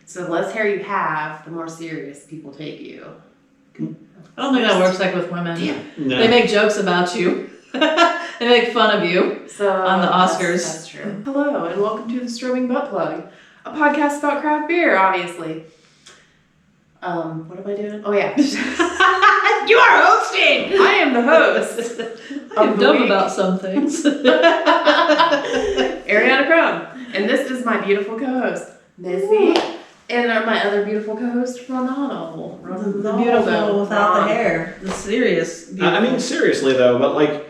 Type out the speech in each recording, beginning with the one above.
So the less hair you have, the more serious people take you. I don't think that works like with women. Damn. No. They make jokes about you. They make fun of you on the Oscars. That's true. Hello, and welcome to the Strobing Butt Plug, a podcast about craft beer, obviously. What am I doing? Oh, yeah. You are hosting! I am the host. I'm dumb about some things. Ariana Crone. And this is my beautiful co-host, Missy. And my other beautiful co-host, Ronaldo. The beautiful without the hair. The serious beautiful. I mean, seriously though, but like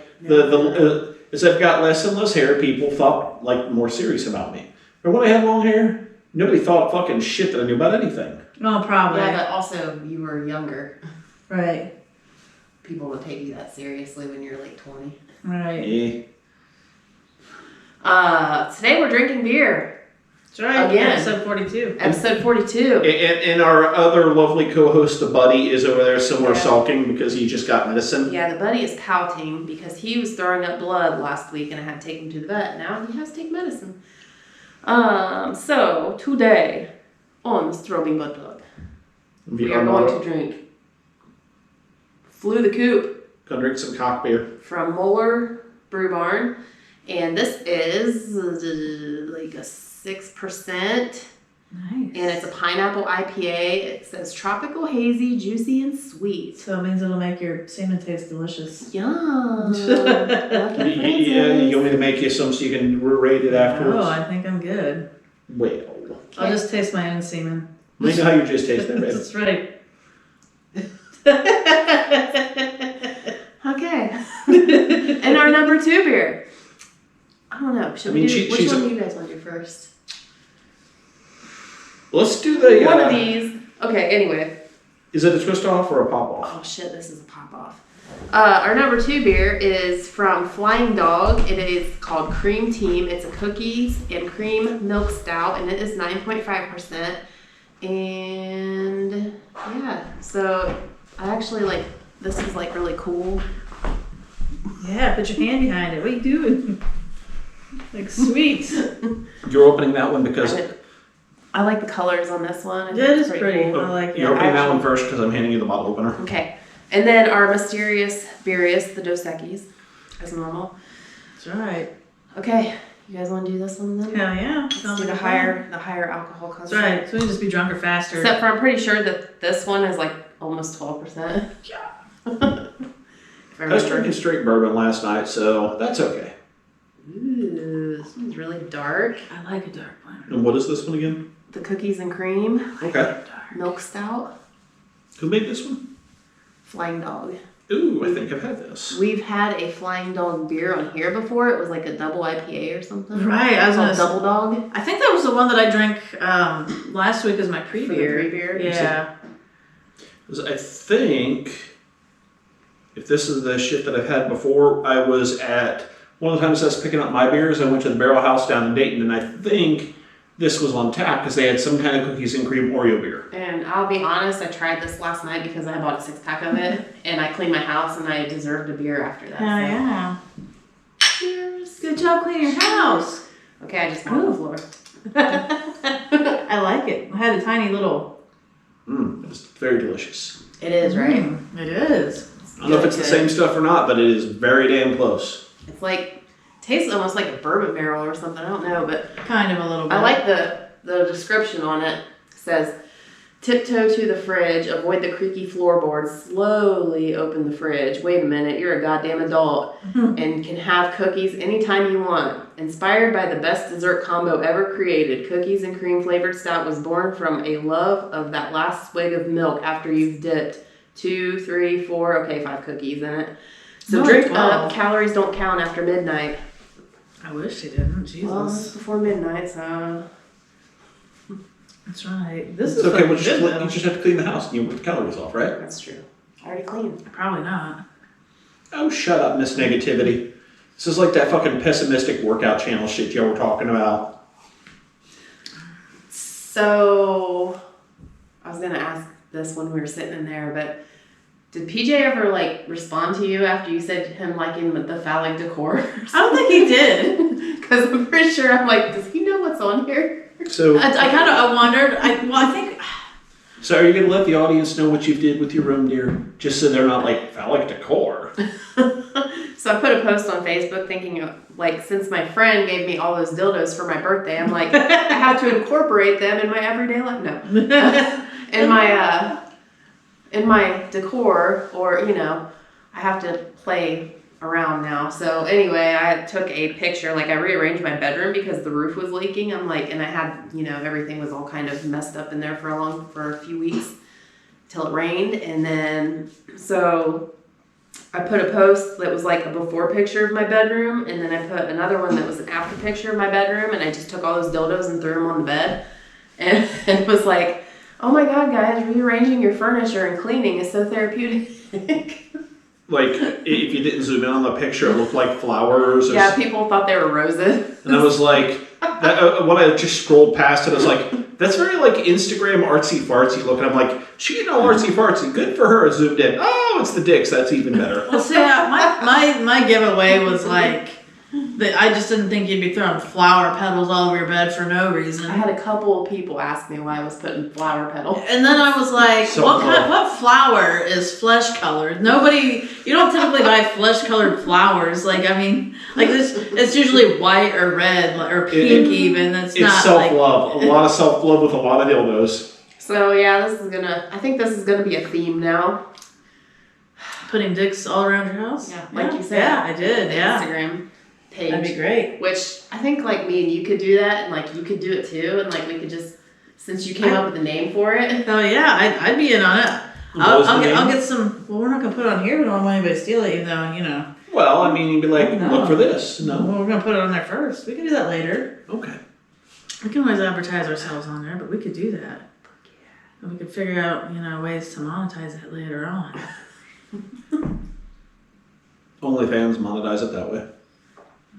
as I've got less and less hair, people thought like more serious about me. But when I had long hair, nobody thought fucking shit that I knew about anything. Oh, probably. Yeah, but also you were younger. Right. People would take you that seriously when you're like 20. Right. Yeah. Today we're drinking beer. That's right. Again. Episode 42. Episode 42. And our other lovely co-host, the buddy, is over there somewhere sulking because he just got medicine. Yeah, the buddy is pouting because he was throwing up blood last week and I had to take him to the vet. Now he has to take medicine. So today on the Strobing Butt Plug, we are going to drink Flew the Coop. Gonna drink some cock beer. From Moeller Brew Barn. And this is like a 6%. Nice. And it's a pineapple IPA. It says tropical, hazy, juicy, and sweet. So it means it'll make your semen taste delicious. Yum. Yeah, you want me to make you some so you can rate it afterwards? Oh, I think I'm good. Well, I'll just taste my own semen. let me know how you just taste it, babe. That's right. Okay. And our number 2 beer. I don't know. Should we do? Which one do you guys want to do first? Let's do the one of these. Okay. Anyway. Is it a twist off or a pop off? Oh shit! This is a pop off. Our number 2 beer is from Flying Dog. It is called Cream Team. It's a cookies and cream milk stout, and it is 9.5%. And yeah, so I actually like this is like really cool. Yeah, put your hand behind it. What are you doing? Like sweet. You're opening that one because I like the colors on this one. That is pretty. Cool. I like it. You're opening that one first because I'm handing you the bottle opener. Okay. And then our mysterious beeriest, the Dos Equis, as normal. That's right. Okay. You guys want to do this one then? Hell yeah. Let's Sounds do like the higher alcohol That's content. right. So we can just be drunker faster. Except for I'm pretty sure that this one is like almost 12%. Yeah. I was drinking straight bourbon last night, so that's okay. Ooh, this one's really dark. I like a dark one. And what is this one again? The cookies and cream Okay. milk stout. Who made this one? Flying Dog. Ooh, I think I've had this. We've had a Flying Dog beer on here before. It was like a double IPA or something. Right. I was Called gonna Double Dog. I think that was the one that I drank last week as my pre-beer. For the pre-beer? Yeah. I think if this is the shit that I've had before, I was at one of the times I was picking up my beers, I went to the Barrel House down in Dayton, and I think this was on tap because they had some kind of cookies and cream Oreo beer. And I'll be honest, I tried this last night because I bought a 6-pack of it, and I cleaned my house, and I deserved a beer after that. Hell yeah. Cheers. Good job cleaning your house. Okay, I just mopped the floor. I like it. I had a tiny little. It's very delicious. It is, right? It is. I don't know if it's the same stuff or not, but it is very damn close. It's like, tastes almost like a bourbon barrel or something. I don't know, but Kind of a little bit. I like the description on it. It says, tiptoe to the fridge, avoid the creaky floorboards, slowly open the fridge. Wait a minute, you're a goddamn adult and can have cookies anytime you want. Inspired by the best dessert combo ever created, cookies and cream flavored stout was born from a love of that last swig of milk after you've dipped 2, 3, 4, okay, 5 cookies in it. So drink up, calories don't count after midnight. I wish they didn't. Jesus. Well, it's before midnight, so... That's right. This It's is okay, like you just have to clean the house and you put the calories off, right? That's true. I already cleaned. Probably not. Oh, shut up, Miss Negativity. This is like that fucking pessimistic workout channel shit y'all were talking about. So, I was going to ask this when we were sitting in there, but did PJ ever, like, respond to you after you said him liking the phallic decor? I don't think he did. Because I'm pretty sure I'm like, does he know what's on here? So I kind of wondered. I So are you going to let the audience know what you did with your room, dear? Just so they're not like, phallic decor. So I put a post on Facebook thinking, like, since my friend gave me all those dildos for my birthday, I'm like, I have to incorporate them in my everyday life. No. In my decor, or, you know, I have to play around now. So anyway, I took a picture, like I rearranged my bedroom because the roof was leaking. I'm like, and I had, you know, everything was all kind of messed up in there for a few weeks till it rained. And then, so I put a post that was like a before picture of my bedroom, and then I put another one that was an after picture of my bedroom, and I just took all those dildos and threw them on the bed. And it was like, oh my God, guys, rearranging your furniture and cleaning is so therapeutic. Like, if you didn't zoom in on the picture, it looked like flowers. Yeah, people thought they were roses. And I was like, when I just scrolled past it, I was like, that's very like Instagram artsy fartsy look. And I'm like, she getting all artsy fartsy. Good for her. Zoomed in. Oh, it's the dicks. That's even better. Well, see, my giveaway was like, that I just didn't think you'd be throwing flower petals all over your bed for no reason. I had a couple of people ask me why I was putting flower petals. And then I was like, what flower is flesh colored? You don't typically buy flesh colored flowers. Like, I mean, like this, it's usually white or red or pink even. It's not self-love. A lot of self-love with a lot of dildos. So yeah, I think this is gonna be a theme now. Putting dicks all around your house? Yeah, like you said. Yeah, I did, yeah. Instagram page. That'd be great. Which I think like me and you could do that, and like you could do it too, and like we could just, since you came up with a name for it. Oh yeah, I'd be in on it. I'll get some. Well, we're not gonna put it on here. We don't want anybody to steal it, even though, you know. Well, I mean, you'd be like, look for this. No. Well, we're gonna put it on there first. We can do that later. Okay. We can always advertise ourselves on there, but we could do that. And we could figure out, you know, ways to monetize it later on. OnlyFans monetize it that way.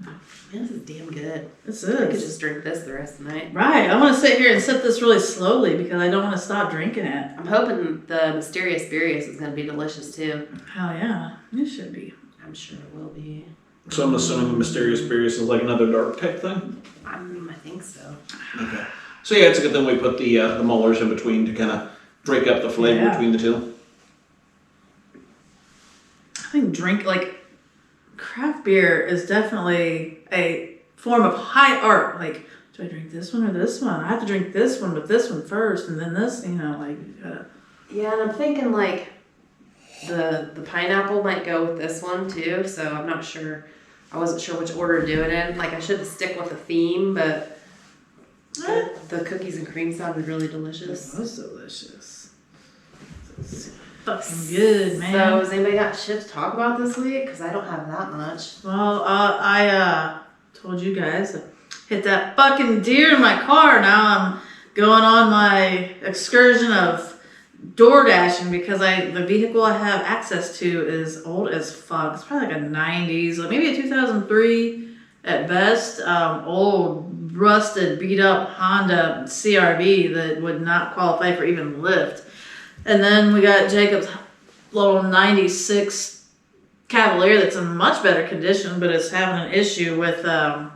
Man, this is damn good. This I could is. just drink this the rest of the night. Right. I want to sit here and sip this really slowly because I don't want to stop drinking it. I'm hoping the Mysterious Furious is going to be delicious too. Hell yeah. It should be. I'm sure it will be. So I'm assuming the Mysterious Furious is like another dark type thing? I think so. Okay. So yeah, it's a good thing we put the molars in between to kind of break up the flavor between the two. I think craft beer is definitely a form of high art. Like, do I drink this one or this one? I have to drink this one, but this one first, and then this, you know, like. Yeah, and I'm thinking like the pineapple might go with this one too, so I'm not sure. I wasn't sure which order to do it in. Like I should stick with the theme, but the cookies and cream sounded really delicious. That was delicious. Fucking good, man. So has anybody got shit to talk about this week? Because I don't have that much. Well, I told you guys I hit that fucking deer in my car. Now I'm going on my excursion of door dashing because the vehicle I have access to is old as fuck. It's probably like a 90s, like maybe a 2003 at best. Old, rusted, beat up Honda CRV that would not qualify for even lift. And then we got Jacob's little 96 Cavalier that's in much better condition, but it's having an issue with, I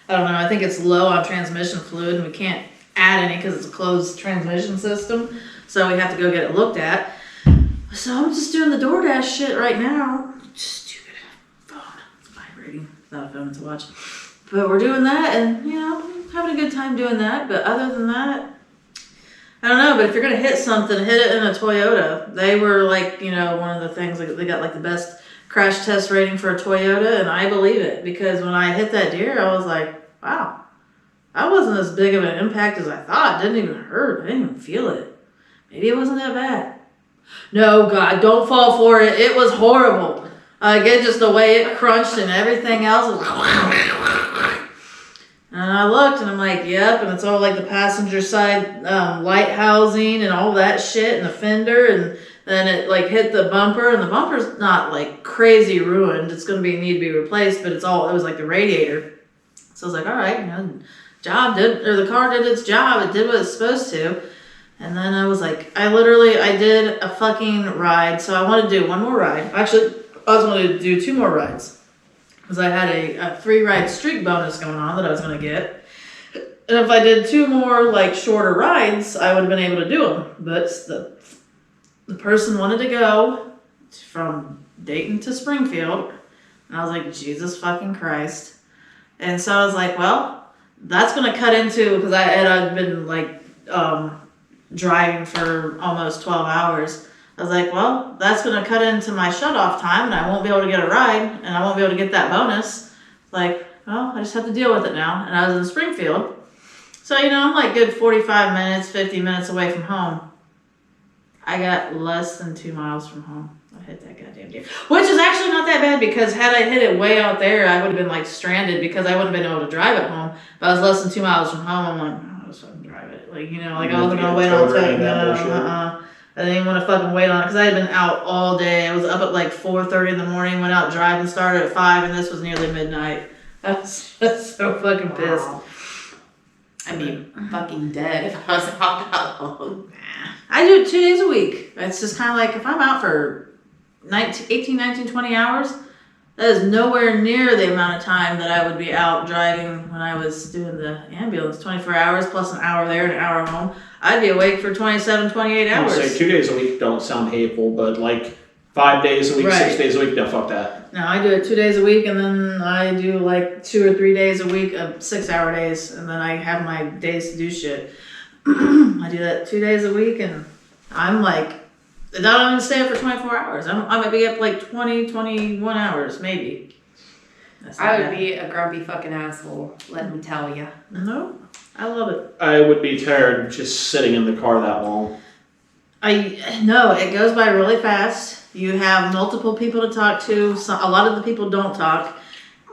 don't know, I think it's low on transmission fluid and we can't add any because it's a closed transmission system. So we have to go get it looked at. So I'm just doing the DoorDash shit right now. Stupid phone. It's vibrating. It's not a phone, it's a watch. But we're doing that and, you know, having a good time doing that. But other than that, I don't know, but if you're going to hit something, hit it in a Toyota. They were like, you know, one of the things, like they got like the best crash test rating for a Toyota, and I believe it. Because when I hit that deer, I was like, wow, that wasn't as big of an impact as I thought. It didn't even hurt. I didn't even feel it. Maybe it wasn't that bad. No, God, don't fall for it. It was horrible. Again, just the way it crunched and everything else was... And I looked and I'm like, yep, and it's all like the passenger side light housing and all that shit and the fender, and then it like hit the bumper, and the bumper's not like crazy ruined. It's gonna need to be replaced, but it was like the radiator. So I was like, all right, you know, the car did its job. It did what it's supposed to. And then I was like, I did a fucking ride. So I wanted to do one more ride. Actually, I was wanted to do 2 more rides. Because I had a 3-ride streak bonus going on that I was going to get. And if I did 2 more like shorter rides, I would have been able to do them. But the person wanted to go from Dayton to Springfield. And I was like, Jesus fucking Christ. And so I was like, well, that's going to cut into, because I'd been like driving for almost 12 hours. I was like, well, that's going to cut into my shut-off time, and I won't be able to get a ride, and I won't be able to get that bonus. Like, well, I just have to deal with it now. And I was in Springfield. So, I'm like good 45 minutes, 50 minutes away from home. I got less than 2 miles from home. I hit that goddamn deer. Which is actually not that bad, because had I hit it way out there, I would have been like stranded, because I wouldn't have been able to drive it home. If I was less than 2 miles from home, I'm like, oh, I'll just fucking drive it. Like, I wasn't going to wait on it. No, I didn't even want to fucking wait on it, because I had been out all day. I was up at like 4:30 in the morning, went out driving, started at 5, and this was nearly midnight. I was just so fucking pissed. Wow. I'd be fucking dead if I was out that long. I do it 2 days a week. It's just kind of like, if I'm out for 18, 19, 20 hours, that is nowhere near the amount of time that I would be out driving when I was doing the ambulance. 24 hours plus an hour there and an hour home. I'd be awake for 27, 28 hours. I would say 2 days a week don't sound hateful, but like 5 days a week, Right. 6 days a week, no, fuck that. No, I do it 2 days a week, and then I do like 2 or 3 days a week of 6-hour days, and then I have my days to do shit. I do that 2 days a week, and I'm like, I don't even stay up for 24 hours. I might be up like 20, 21 hours, maybe. I would be a grumpy fucking asshole, let me tell you. No, I love it. I would be tired of just sitting in the car that long. No, it goes by really fast. You have multiple people to talk to. So a lot of the people don't talk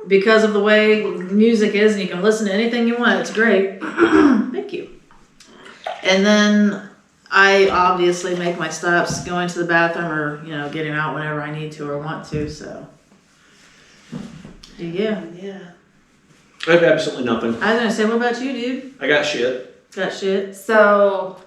because of the way music is, and you can listen to anything you want. It's great. Thank you. And then I obviously make my stops going to the bathroom or, getting out whenever I need to or want to. So, yeah. I have absolutely nothing. I was going to say, what about you, dude? I got shit. Got shit? So,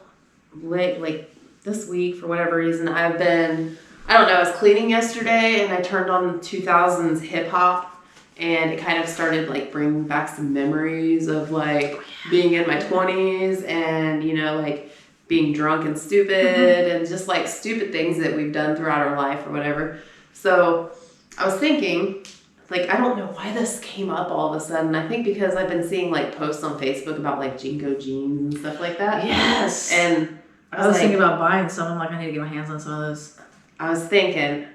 like this week, for whatever reason, I've been, I was cleaning yesterday and I turned on 2000s hip hop, and it kind of started like bringing back some memories of like being in my 20s and, like being drunk and stupid and just like stupid things that we've done throughout our life or whatever. So I was thinking, like, I don't know why this came up all of a sudden. I think because I've been seeing like posts on Facebook about like Jinko jeans and stuff like that. Yes. And I was thinking about buying some. I'm like, I need to get my hands on some of those. I was thinking,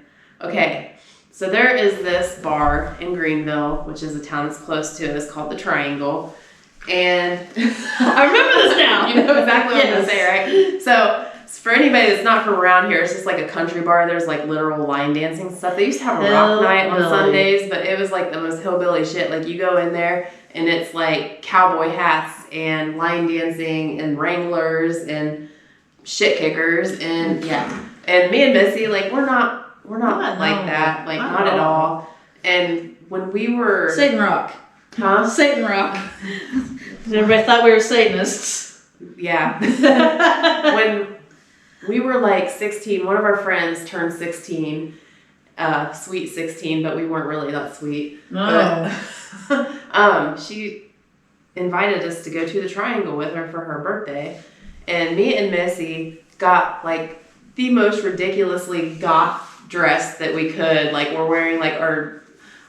okay, so there is this bar in Greenville, which is a town that's close to us, called the Triangle. And I remember this now. You know exactly what I'm going to say, right? So for anybody that's not from around here, it's just like a country bar. There's like literal line dancing stuff. They used to have a rock night on Sundays, but it was like the most hillbilly shit. Like you go in there and it's like cowboy hats and line dancing and Wranglers and shit kickers and yeah. And me and Missy, like we're not like that, like not at all. And when we were Satan Rock. Huh? Satan Rock. Everybody thought we were Satanists. Yeah. When we were like 16, one of our friends turned 16, sweet 16, but we weren't really that sweet. No. But, she invited us to go to the Triangle with her for her birthday. And me and Missy got like the most ridiculously goth dress that we could. Like we're wearing like our,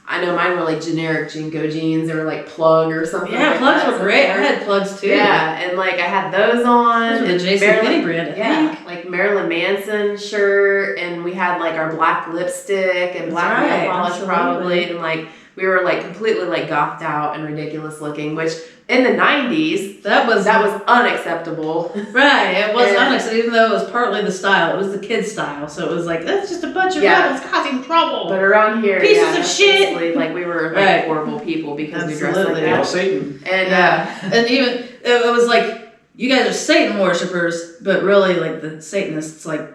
I know mine were like generic Jinko jeans. They were like Plug or something. Yeah, like Plugs that. were great. I had Plugs too. Yeah, and like I had those on. Those were the Jason Penny brand, I think. Like Marilyn Manson shirt, and we had like our black lipstick and black nail polish probably, and like we were like completely like gothed out and ridiculous looking, which in the 90s that was unacceptable. Right, it was unacceptable, even though it was partly the style. It was the kid style, so it was like, that's just a bunch of rebels causing trouble. But around here, pieces of shit. Like we were like horrible people because we dressed like that. Yeah, Satan. And and even it was like, you guys are Satan worshippers, but really like the Satanists like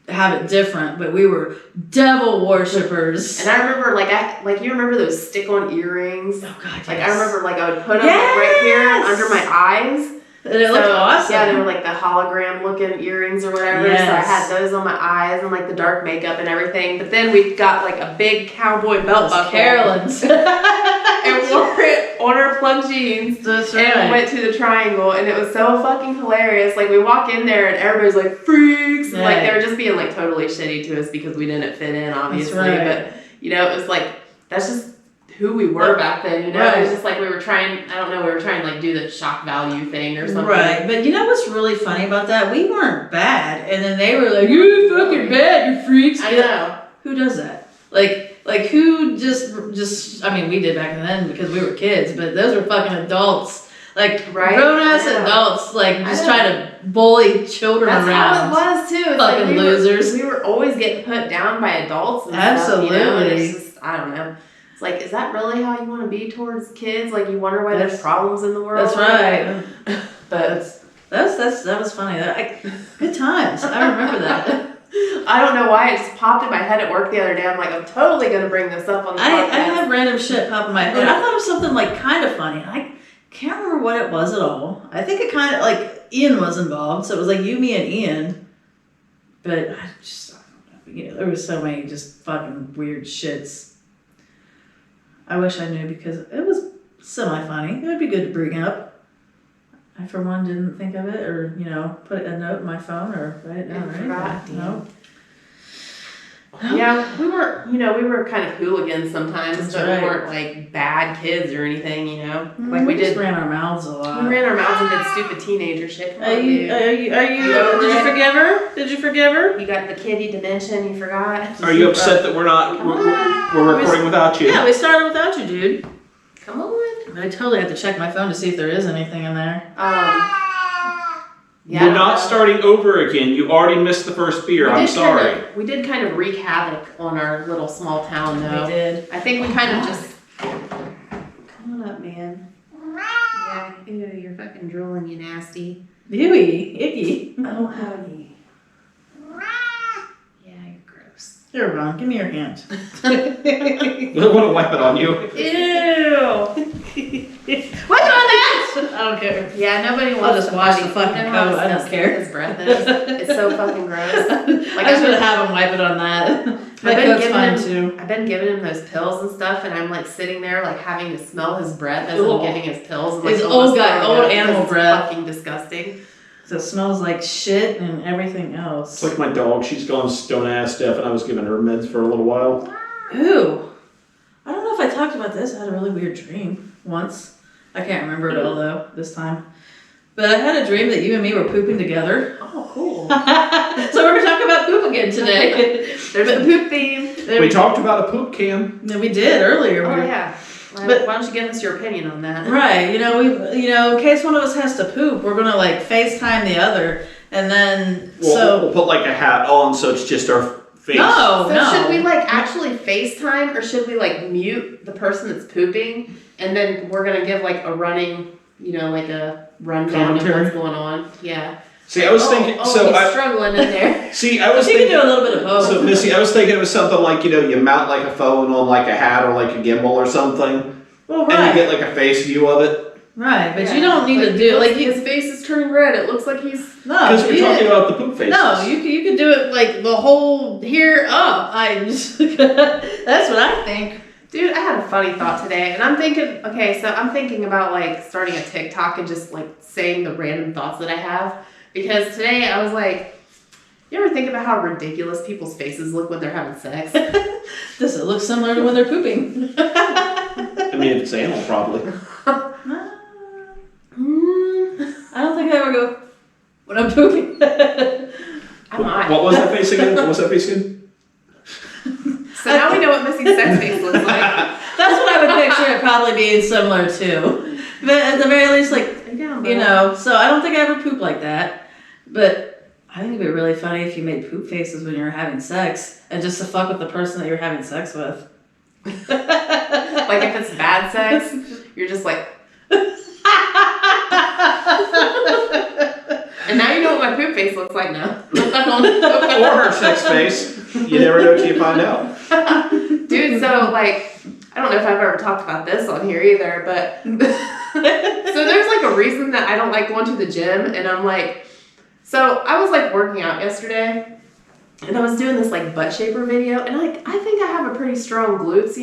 have it different, but we were devil worshippers. And I remember you remember those stick-on earrings? Oh god, yes. Like I remember like I would put them like, right here under my eyes. And it looked awesome. Yeah, they were like the hologram looking earrings or whatever. Yes. So I had those on my eyes and like the dark makeup and everything. But then we got like a big cowboy belt buckle. Carolyn's. And wore it on our plug jeans. That's And right. went to the Triangle, and it was so fucking hilarious. Like, we walk in there, and everybody's like, freaks! Yeah. Like, they were just being, like, totally shitty to us because we didn't fit in, obviously. Right. But, you know, it was like, that's just who we were back then, you know? Right. It was just like we were trying, I don't know, we were trying to, like, do the shock value thing or something. Right, but you know what's really funny about that? We weren't bad, and then they were like, "You're fucking bad, you freaks." I know. Who does that? Like who just? I mean, we did back then because we were kids, but those were fucking adults, like Right? grown ass I know. adults, like I just know. trying to bully children That's around. how it was, too. It's Fucking like losers. We were always getting put down by adults and stuff, you know? And Absolutely. it's just, I don't know. It's like, is that really how you want to be towards kids? Like, you wonder why there's That's- problems in the world? That's right. But That was funny. Good times. I remember that. I don't know why it just popped in my head at work the other day. I'm like, I'm totally going to bring this up on the I podcast. have random shit pop in my head. I thought of something like kind of funny. I can't remember what it was at all. I think it kind of like Ian was involved, so it was like you, me, and Ian. But I don't know. You know, there was so many just fucking weird shits. I wish I knew because it was semi-funny. It would be good to bring up. I, for one, didn't think of it or, you know, put a note in my phone or write it down or Forgot, anything. No. Yeah, we were kind of hooligans sometimes, That's but right. we weren't like bad kids or anything, you know? Like we we just did, ran our mouths a lot. we ran our mouths and did stupid teenager shit. Come Are on, you, dude. did you forgive her? Did you forgive her? You got the kiddie dimension, you forgot? Are you upset that we're recording without you? Yeah, we started without you, dude. Come on. I totally have to check my phone to see if there is anything in there. Yeah, You're not starting over again. You already missed the first beer. I'm sorry. We did kind of wreak havoc on our little small town, though. We did. I think we kind of just. Come on up, man. Yeah, ew, you're fucking drooling, you nasty. Ewy, icky. Oh, howdy. Yeah, you're gross. Here, Ron, give me your hand. We don't want to wipe it on you. Ew. What's on that? I don't care. Yeah, nobody wants I'll just to wash the you fucking know how coat, I don't disgusting care. his breath is? It's so fucking gross. Like, I was gonna have him wipe it on that. My been coat's giving fine him- too. I've been giving him those pills and stuff, and I'm like sitting there like having to smell his breath as Ugh. I'm giving his pills. And, like, His almost old guy- throwing old up because animal it's breath. Fucking disgusting. So it smells like shit and everything else. It's like my dog. She's gone stone ass deaf, and I was giving her meds for a little while. Ooh. I don't know if I talked about this. I had a really weird dream once. I can't remember it all though this time. But I had a dream that you and me were pooping together. Oh, cool. So we're gonna talk about poop again today. There's the poop theme. We talked about a poop can. No, we did earlier. Oh We- yeah. But- Why don't you give us your opinion on that? Right. In case one of us has to poop, we're gonna like FaceTime the other, and then We'll put like a hat on so it's just our face. No. So should we like actually FaceTime, or should we like mute the person that's pooping, and then we're gonna give like a running, like a rundown of Commentary? what's going on? Yeah. See, I was thinking. Oh, So he's struggling in there. See, I was you can thinking. do a little bit of both. So Missy, I was thinking it was something like you mount like a phone on like a hat or like a gimbal or something, well, and you right. get like a face view of it. Right, but Yeah. you don't need to do like his face is turning red. It looks like he's. no. Because we're you- talking about the poop faces. No, you could do it like the whole here up. That's what I think. Dude, I had a funny thought today, and I'm thinking. Okay, so I'm thinking about like starting a TikTok and just like saying the random thoughts that I have, because today I was like, you ever think about how ridiculous people's faces look when they're having sex? Does it look similar to when they're pooping? I mean, if it's animal, probably. I don't think I ever go when I'm pooping. I might. What was that face again? What was that face again? So now we know what Missy's sex face looks like. That's what I would picture it probably being similar to. But at the very least, like, so I don't think I ever poop like that. But I think it'd be really funny if you made poop faces when you were having sex and just to fuck with the person that you're having sex with. Like if it's bad sex, you're just like. And now you know what my poop face looks like now. Or her sex face. You never know till you find out. Dude, so like, I don't know if I've ever talked about this on here either, but so there's like a reason that I don't like going to the gym, and I'm like, so I was like working out yesterday, and I was doing this like butt shaper video, and like I think I have a pretty strong glutes,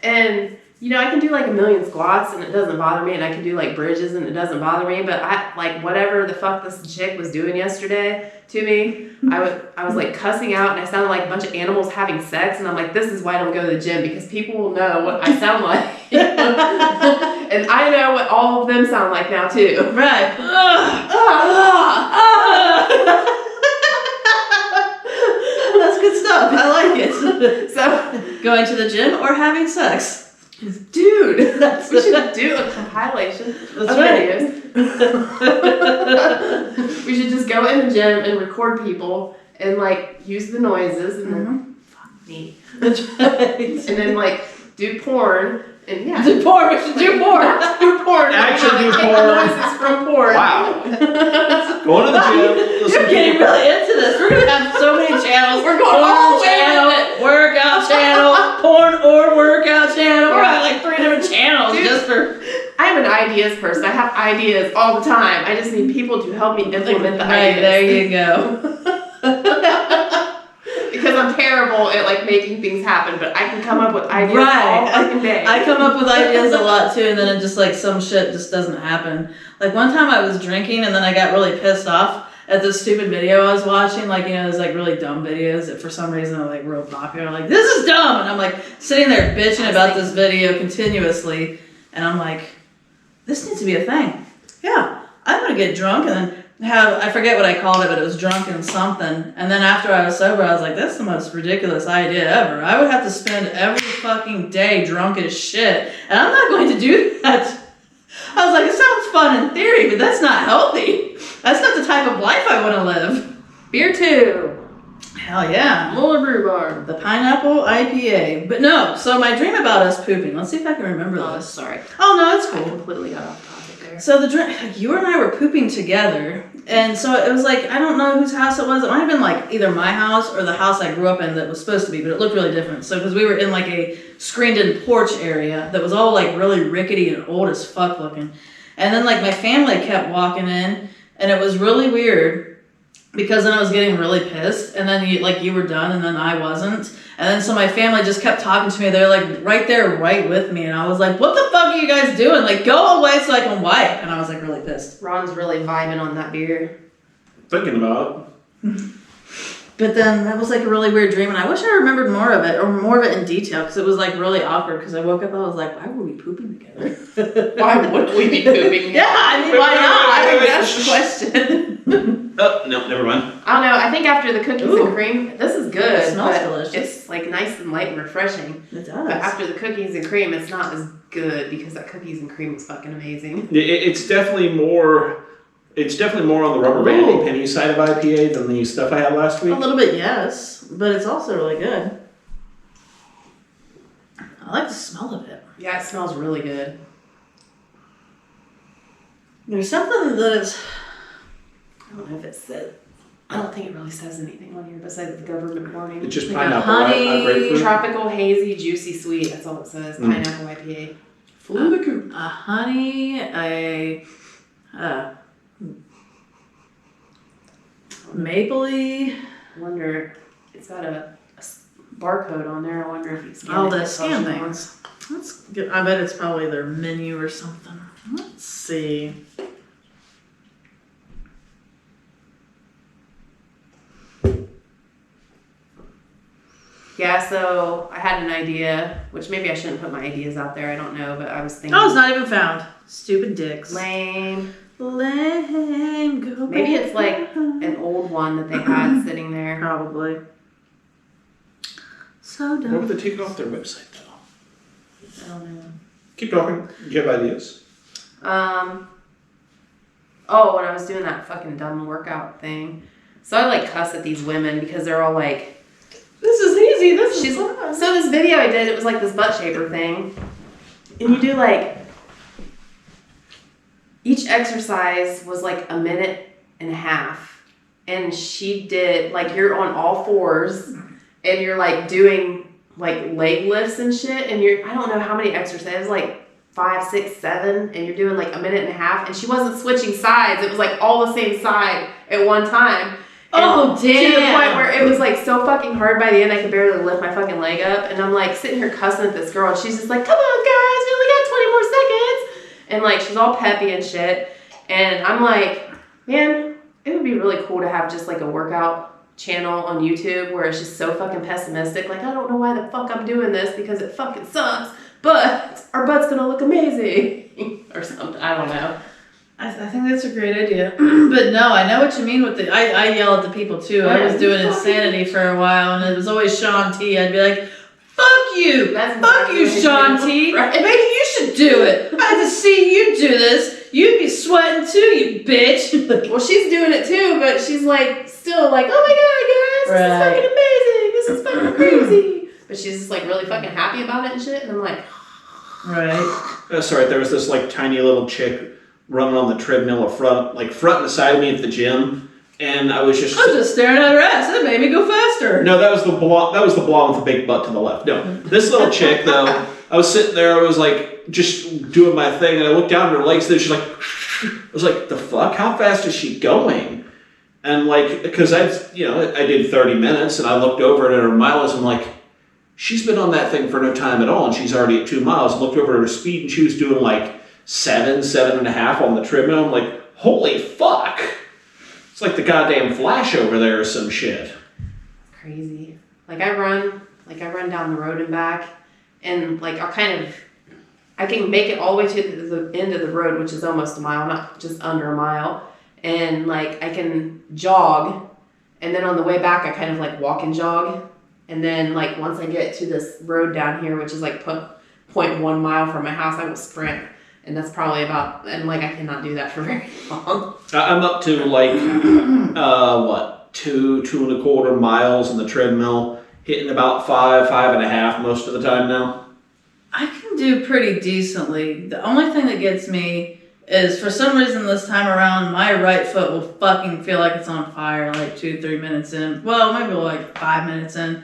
and you know, I can do like a million squats and it doesn't bother me, and I can do like bridges and it doesn't bother me, but I like whatever the fuck this chick was doing yesterday to me, I was like cussing out and I sounded like a bunch of animals having sex, and I'm like, this is why I don't go to the gym, because people will know what I sound like. And I know what all of them sound like now too. Right. That's good stuff. I like it. So going to the gym or having sex. Dude, we should do a compilation of videos. We should just go in the gym and record people and like use the noises and then fuck me. That's right. And then like do porn and yeah. Do porn. We should do porn. Do porn. Actually do Take porn. noises from porn. Wow. Going to the gym. You're getting really into this. We're gonna have so many channels. We're going porn all the way channel, with it. workout channel, porn or workout channel. We're on like 3 different channels. Dude, just for. I'm an ideas person. I have ideas all the time. I just need people to help me implement the Right, ideas. there you go. Because I'm terrible at like making things happen, but I can come up with ideas Right. all fucking day. I come up with ideas a lot too, and then it just like some shit just doesn't happen. Like one time I was drinking and then I got really pissed off at this stupid video I was watching. Like, you know, there's like really dumb videos that for some reason are like real popular. Like, this is dumb! And I'm like sitting there bitching about this video continuously, and I'm like, this needs to be a thing. Yeah, I'm gonna get drunk and then I forget what I called it, but it was drunken something. And then after I was sober, I was like, that's the most ridiculous idea ever. I would have to spend every fucking day drunk as shit, and I'm not going to do that. I was like, it sounds fun in theory, but that's not healthy. That's not the type of life I want to live. Beer 2. Hell yeah. Muller Brew Bar. The pineapple IPA. But no, so my dream about us pooping. Let's see if I can remember Oh, this. sorry. Oh, no, it's I cool. completely got off topic there. So the drink, you and I were pooping together, and so it was like, I don't know whose house it was. It might have been like either my house or the house I grew up in that was supposed to be, but it looked really different. So because we were in like a screened-in porch area that was all like really rickety and old as fuck looking, and then like my family kept walking in, and it was really weird. Because then I was getting really pissed, and then you were done, and then I wasn't. And then so my family just kept talking to me. They're like right there, right with me. And I was like, what the fuck are you guys doing? Like, go away so I can wipe. And I was like really pissed. Ron's really vibing on that beer. Thinking about it. But then that was like a really weird dream, and I wish I remembered more of it, or more of it in detail, because it was like really awkward, because I woke up and I was like, why were we pooping together? Why would we be pooping? Yeah, I mean, why not? I think that's the question. Oh, no, never mind. I don't know. I think after the cookies Ooh. and cream, this is good. It smells but delicious. It's like nice and light and refreshing. It But does. after the cookies and cream, it's not as good because that cookies and cream was fucking amazing. It's definitely more. It's definitely more on the rubber banding Ooh. penny side of IPA than the stuff I had last A week. little bit, yes, but it's also really good. I like the smell of it. Yeah, it smells really good. There's something that is... I don't know if it said. I don't think it really says anything on here besides the government warning. It's just Like a pineapple, honey, right? Not grapefruit. Tropical, hazy, juicy, sweet. That's all it says. Pineapple IPA. Flew the coop. a honey, mapley. I wonder, it's got a barcode on there. I wonder if you scan Oh, it. the it tells scan you more. things. That's good. I bet it's probably their menu or something. Let's see. Yeah, so I had an idea, which maybe I shouldn't put my ideas out there. I don't know, but I was thinking. Oh, it's not even found. Stupid dicks. Lame. Lame. Go Maybe back it's like home. an old one that they had sitting there. Probably. So What dumb. would they take it off their website though? I don't know. Keep talking. You have ideas. Oh, when I was doing that fucking dumb workout thing. So I like cuss at these women because they're all like, This is easy. This she's is fun. so this video I did, it was like this butt shaper thing. And you do like, each exercise was like a minute and a half. And she did, like you're on all fours and you're like doing like leg lifts and shit. And I don't know how many exercises, like 5, 6, 7, and you're doing like a minute and a half. And she wasn't switching sides. It was like all the same side at one time. Oh, To the damn. point where it was like so fucking hard by the end I could barely lift my fucking leg up. And I'm like sitting here cussing at this girl and she's just like, come on guys, we only got 20 more seconds. And like she's all peppy and shit. And I'm like, man, it would be really cool to have just like a workout channel on YouTube where it's just so fucking pessimistic. Like, I don't know why the fuck I'm doing this because it fucking sucks, but our butt's gonna look amazing or something. I don't know. I think that's a great idea. But no, I know what you mean with I yell at the people too. I was doing Insanity for a while and it was always Sean T. I'd be like, fuck you! That's Fuck you, Sean T! Right. Maybe you should do it. I had to see you do this. You'd be sweating too, you bitch. Well, she's doing it too, but she's like still like, oh my god, guys, this is fucking amazing. This is fucking crazy. But she's just like really fucking happy about it and shit. And I'm like, Right. That's right. There was this like tiny little chick running on the treadmill front and beside me at the gym, and I was just staring at her ass. That made me go faster. No, that was the blonde. That was the blonde with the big butt to the left. No, this little chick though. I was sitting there. I was like just doing my thing, and I looked down at her legs. And she's like, I was like, the fuck? How fast is she going? And like, because I did 30 minutes, and I looked over at her miles, and I'm like, she's been on that thing for no time at all, and she's already at 2 miles. I looked over at her speed, and she was doing like 7.5 on the treadmill. I'm like, holy fuck! It's like the goddamn Flash over there or some shit. crazy. Like I run down the road and back, and like I can make it all the way to the end of the road, which is almost a mile, not just under a mile. And like I can jog, and then on the way back I kind of like walk and jog. And then like once I get to this road down here, which is like 0.1 mile from my house, I will sprint. And that's probably about, and like I cannot do that for very long. I'm up to like, 2.25 miles on the treadmill, hitting about 5.5 most of the time now. I can do pretty decently. The only thing that gets me is for some reason this time around, my right foot will fucking feel like it's on fire like 2-3 minutes in. Well, maybe like 5 minutes in.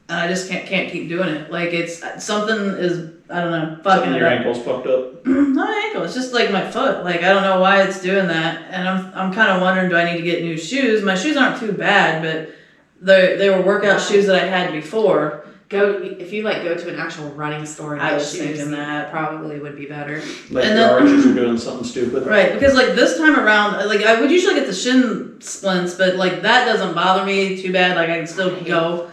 And I just can't keep doing it. Like it's something is, I don't know, fucking it your up. ankle's fucked up. Not my ankle. It's just like my foot. Like I don't know why it's doing that. And I'm kind of wondering, do I need to get new shoes? My shoes aren't too bad, but they were workout shoes that I had before. If you like go to an actual running store and I get was shoes, thinking that probably would be better. Like And your then- arches are doing something stupid. Right, because like this time around, like I would usually get the shin splints, but like that doesn't bother me too bad. Like I can still go.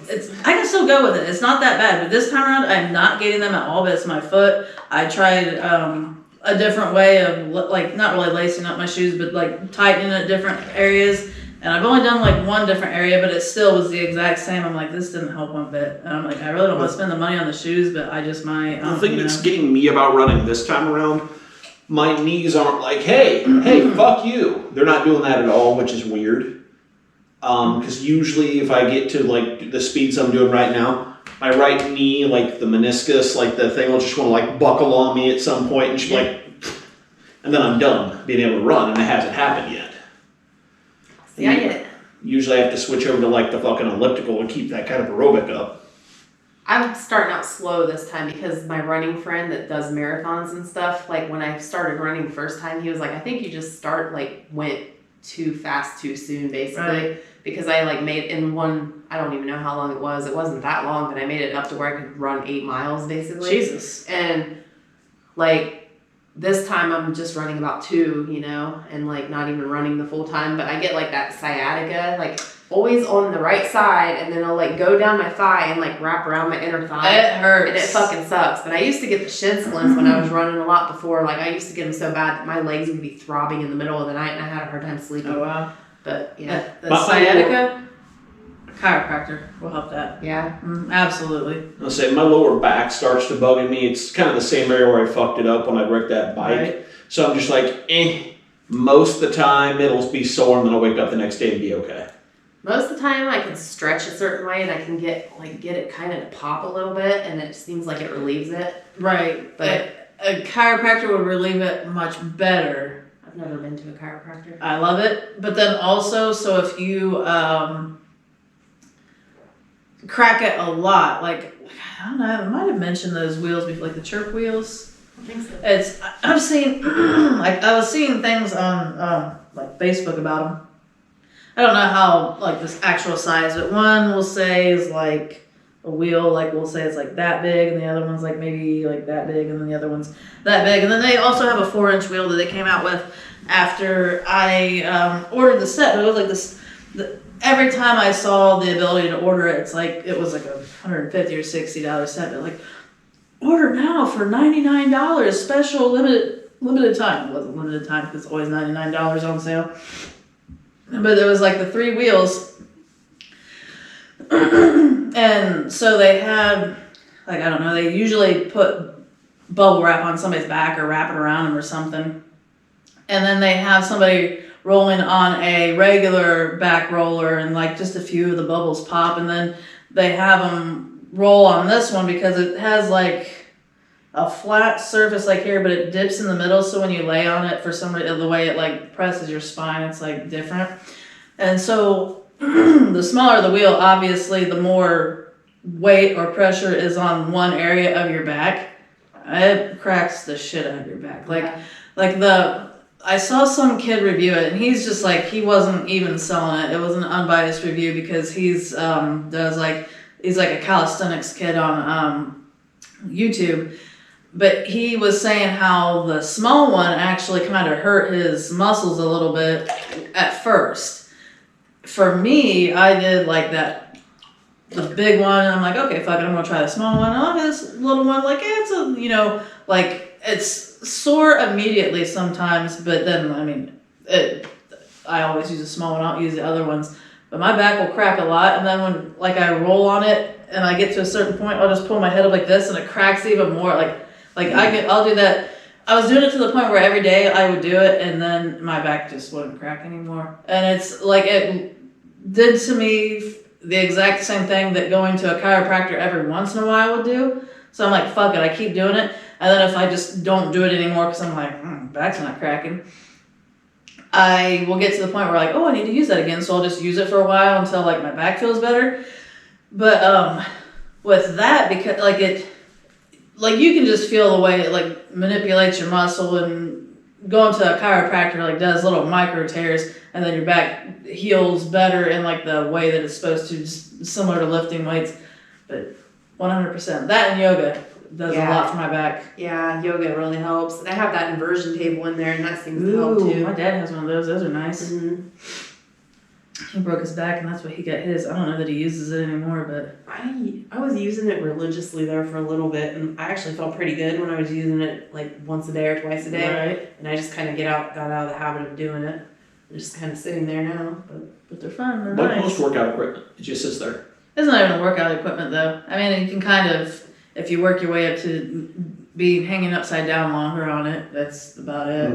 I can still go with it. It's not that bad. But this time around, I'm not getting them at all. But it's my foot. I tried a different way of like not really lacing up my shoes, but like tightening at different areas. And I've only done like one different area, but it still was the exact same. I'm like, this didn't help one bit. And I'm like, I really don't want to spend the money on the shoes, but I just might. The thing that's getting me about running this time around, my knees aren't like, hey, fuck you. They're not doing that at all, which is weird. Because usually if I get to like the speeds I'm doing right now, my right knee, like the meniscus, like the thing will just want to like buckle on me at some point and just like, and then I'm done being able to run, and it hasn't happened yet. See, I get it. Usually I have to switch over to like the fucking elliptical and keep that kind of aerobic up. I'm starting out slow this time because my running friend that does marathons and stuff, like when I started running the first time, he was like, I think you just went too fast too soon, basically. Right. Because I like made in one, I don't even know how long it was. It wasn't that long, but I made it up to where I could run 8 miles basically. Jesus. And like this time I'm just running about 2, and like not even running the full time, but I get like that sciatica, like always on the right side, and then I'll like go down my thigh and like wrap around my inner thigh. It hurts. And it fucking sucks. But I used to get the shin splints when I was running a lot before. Like I used to get them so bad that my legs would be throbbing in the middle of the night, and I had a hard time sleeping. Oh wow. But yeah, The sciatica, chiropractor will help that. yeah. Absolutely. I'll say my lower back starts to bug me. It's kind of the same area where I fucked it up when I wrecked that bike. Right. So I'm just like, most of the time it'll be sore, and then I'll wake up the next day and be okay. Most of the time I can stretch a certain way, and I can get it kind of to pop a little bit, and it seems like it relieves it. Right. But a chiropractor would relieve it much better. I've never been to a chiropractor. I love it. But then also, so if you crack it a lot, like, I don't know, I might have mentioned those wheels before, like the chirp wheels. I think so. I've seen, like, I was seeing things on, like, Facebook about them. I don't know how, like, this actual size, but one we'll say is like a wheel, like we'll say it's like that big, and the other one's like maybe like that big, and then the other one's that big. And then they also have a 4-inch wheel that they came out with after I ordered the set. But it was like this, every time I saw the ability to order it, it's like, it was like a $150 or $60 set. But like, order now for $99, special limited time. It wasn't limited time because it's always $99 on sale. But there was like the 3 wheels. And so they had, like, I don't know, they usually put bubble wrap on somebody's back or wrap it around them or something. And then they have somebody rolling on a regular back roller and like just a few of the bubbles pop. And then they have them roll on this one because it has like a flat surface like here, but it dips in the middle. So when you lay on it, for some reason, the way it like presses your spine, it's like different. And so the smaller the wheel, obviously, the more weight or pressure is on one area of your back. It cracks the shit out of your back. I saw some kid review it, and he's just like, he wasn't even selling it. It was an unbiased review because he's he's like a calisthenics kid on YouTube. But he was saying how the small one actually kind of hurt his muscles a little bit at first. For me, I did like the big one, and I'm like, okay, fuck it, I'm gonna try the small one. Oh, this little one, like, it's a, like, it's sore immediately sometimes, but then, I mean, I always use the small one, I don't use the other ones. But my back will crack a lot, and then when, like, I roll on it, and I get to a certain point, I'll just pull my head up like this, and it cracks even more, I'll do that. I was doing it to the point where every day I would do it, and then my back just wouldn't crack anymore. And it's like, it did to me the exact same thing that going to a chiropractor every once in a while would do. So I'm like, fuck it, I keep doing it. And then if I just don't do it anymore because I'm like, back's not cracking, I will get to the point where like, oh, I need to use that again. So I'll just use it for a while until like my back feels better. But with that, because like it, like you can just feel the way it like manipulates your muscle, and going to a chiropractor like does little micro tears, and then your back heals better in like the way that it's supposed to, just similar to lifting weights. But 100%, that and yoga does a lot for my back. Yeah, yoga really helps. I have that inversion table in there, and that seems to help too. My dad has one of those. Those are nice. Mm-hmm. He broke his back, and that's what he got his. I don't know that he uses it anymore, but I was using it religiously there for a little bit, and I actually felt pretty good when I was using it like once a day or twice a day. Right. And I just kind of got out of the habit of doing it. I'm just kind of sitting there now, but they're fun. They're Like nice. most workout equipment, it just sits there. It's not even a workout equipment though. I mean, you can kind of, if you work your way up to being hanging upside down longer on it, that's about it.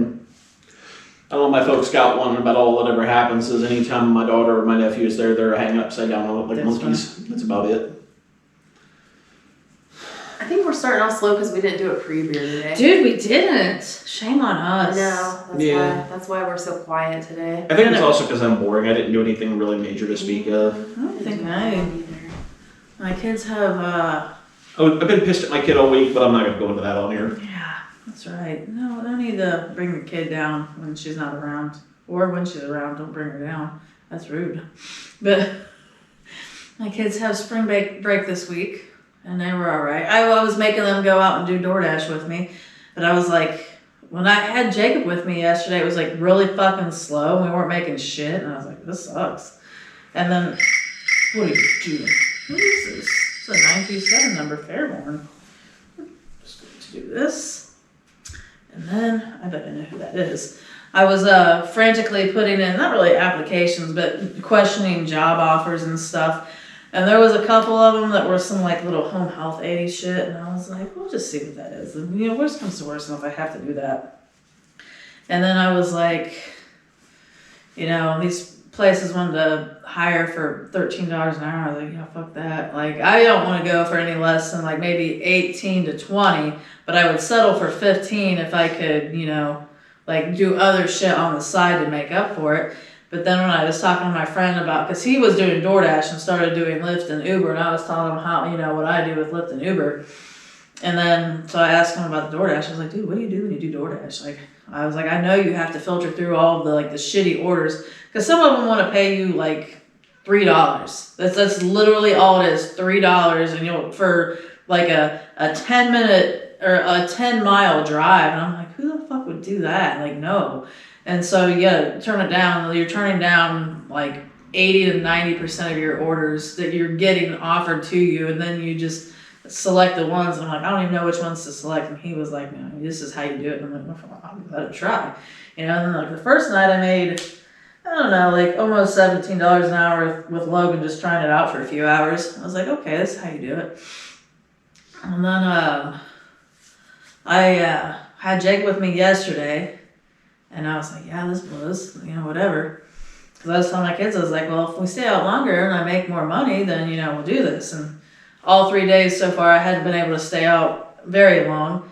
I don't know, my folks got one, and about all that ever happens is anytime my daughter or my nephew is there, they're hanging upside down on it like That's monkeys. funny. That's about it. I think we're starting off slow because we didn't do a pre-beer today. Dude, we didn't. Shame on us. No, that's why we're so quiet today. I think it's also because I'm boring. I didn't do anything really major to speak of. I don't think my kids have, I've been pissed at my kid all week, but I'm not going to go into that on here. yeah, that's right. No, don't need to bring the kid down when she's not around. Or when she's around, don't bring her down. That's rude. But my kids have spring break this week, and they were all right. I was making them go out and do DoorDash with me, but I was like, when I had Jacob with me yesterday, it was like really fucking slow, and we weren't making shit, and I was like, this sucks. And then, what are you doing? What is this? It's a 927 number, Fairborn. Just going to do this. And then, I bet I know who that is. I was frantically putting in, not really applications, but questioning job offers and stuff. And there was a couple of them that were some like little home health aid shit. And I was like, we'll just see what that is. And, worst comes to worst, and if I have to do that. And then I was like, these places wanted to hire for $13 an hour. I was like, yeah, fuck that. Like, I don't want to go for any less than like maybe 18 to 20, but I would settle for 15 if I could, like do other shit on the side to make up for it. But then when I was talking to my friend about, because he was doing DoorDash and started doing Lyft and Uber, and I was telling him how, what I do with Lyft and Uber. And then, so I asked him about the DoorDash. I was like, dude, what do you do when you do DoorDash? Like, I was like, I know you have to filter through all of the, like, the shitty orders. Because some of them want to pay you, like, $3. That's literally all it is, $3. And you'll, for, like, a 10-minute or a 10-mile drive. And I'm like, who the fuck would do that? Like, no. And so, yeah, turn it down. You're turning down, like, 80 to 90% of your orders that you're getting offered to you. And then you just select the ones. And I'm like, I don't even know which ones to select. And he was like, no, this is how you do it. And I'm like, well, I'll give that a try. You know, and then like the first night I made, I don't know, like almost $17 an hour with Logan just trying it out for a few hours. I was like, okay, this is how you do it. And then I had Jake with me yesterday. And I was like, yeah, this blows, you know, whatever. Because I was telling my kids, I was like, well, if we stay out longer and I make more money, then, you know, we'll do this. And all 3 days so far, I hadn't been able to stay out very long.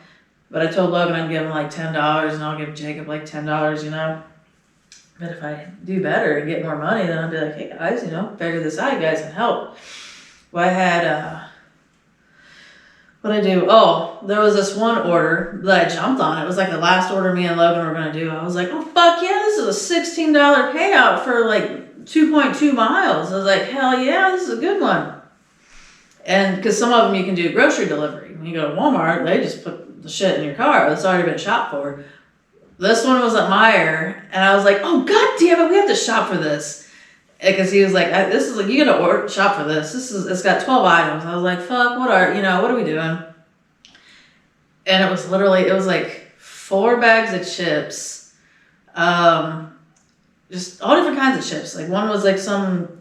But I told Logan I'd give him like $10 and I'll give Jacob like $10, you know. But if I do better and get more money, then I'll be like, hey guys, you know, figure this out, you guys can help. Well, I had, what'd I do? Oh, there was this one order that I jumped on. It was like the last order me and Logan were going to do. I was like, oh, fuck yeah, this is a $16 payout for like 2.2 miles. I was like, hell yeah, this is a good one. And because some of them you can do grocery delivery. When you go to Walmart, they just put the shit in your car. It's already been shopped for. This one was at Meijer, and I was like, oh, god damn it, we have to shop for this. Because he was like, this is like, you gotta shop for this. It's got 12 items. I was like, fuck, what are we doing? And it was like 4 bags of chips. Just all different kinds of chips. Like one was like some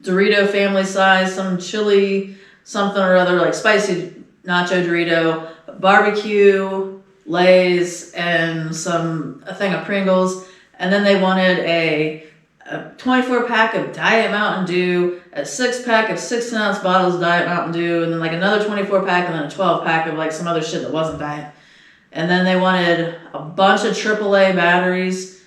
Dorito family size, some chili something or other, like spicy nacho Dorito, barbecue, Lay's, and a thing of Pringles. And then they wanted a 24-pack of Diet Mountain Dew, a 6-pack of 16-ounce bottles of Diet Mountain Dew, and then like another 24-pack, and then a 12-pack of like some other shit that wasn't Diet. And then they wanted a bunch of AAA batteries,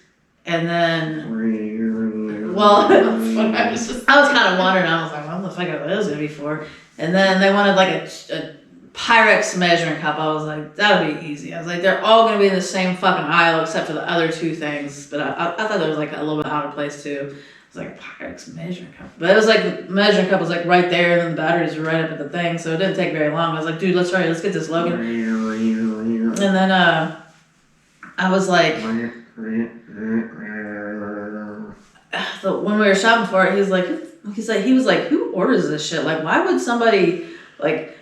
and then, well, I was kind of wondering, I was like, what the fuck are those going to be for? And then they wanted like a Pyrex measuring cup. I was like, that'll be easy. I was like, they're all going to be in the same fucking aisle except for the other 2 things. But I thought that was like a little bit out of place too. It was like a Pyrex measuring cup. But it was like the measuring cup was like right there, and then the batteries were right up at the thing. So it didn't take very long. I was like, dude, let's get this, Logan. And then I was like, when we were shopping for it, he was like, who orders this shit? Like, why would somebody, like,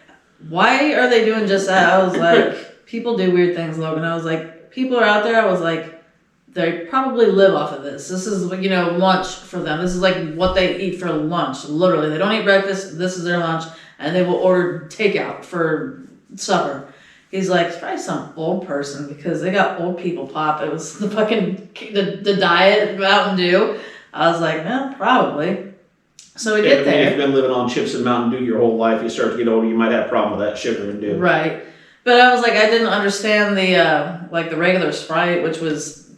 why are they doing just that? I was like, people do weird things, Logan. I was like, people are out there. I was like, they probably live off of this. This is, you know, lunch for them. This is like what they eat for lunch. Literally, they don't eat breakfast. This is their lunch, and they will order takeout for supper. He's like, it's probably some old person because they got old people pop. It was the fucking the Diet Mountain Dew. I was like, well, probably. So we get there. If you've been living on chips and Mountain Dew your whole life, you start to get older, you might have a problem with that sugar and dew. Right. But I was like, I didn't understand the like the regular Sprite, which was,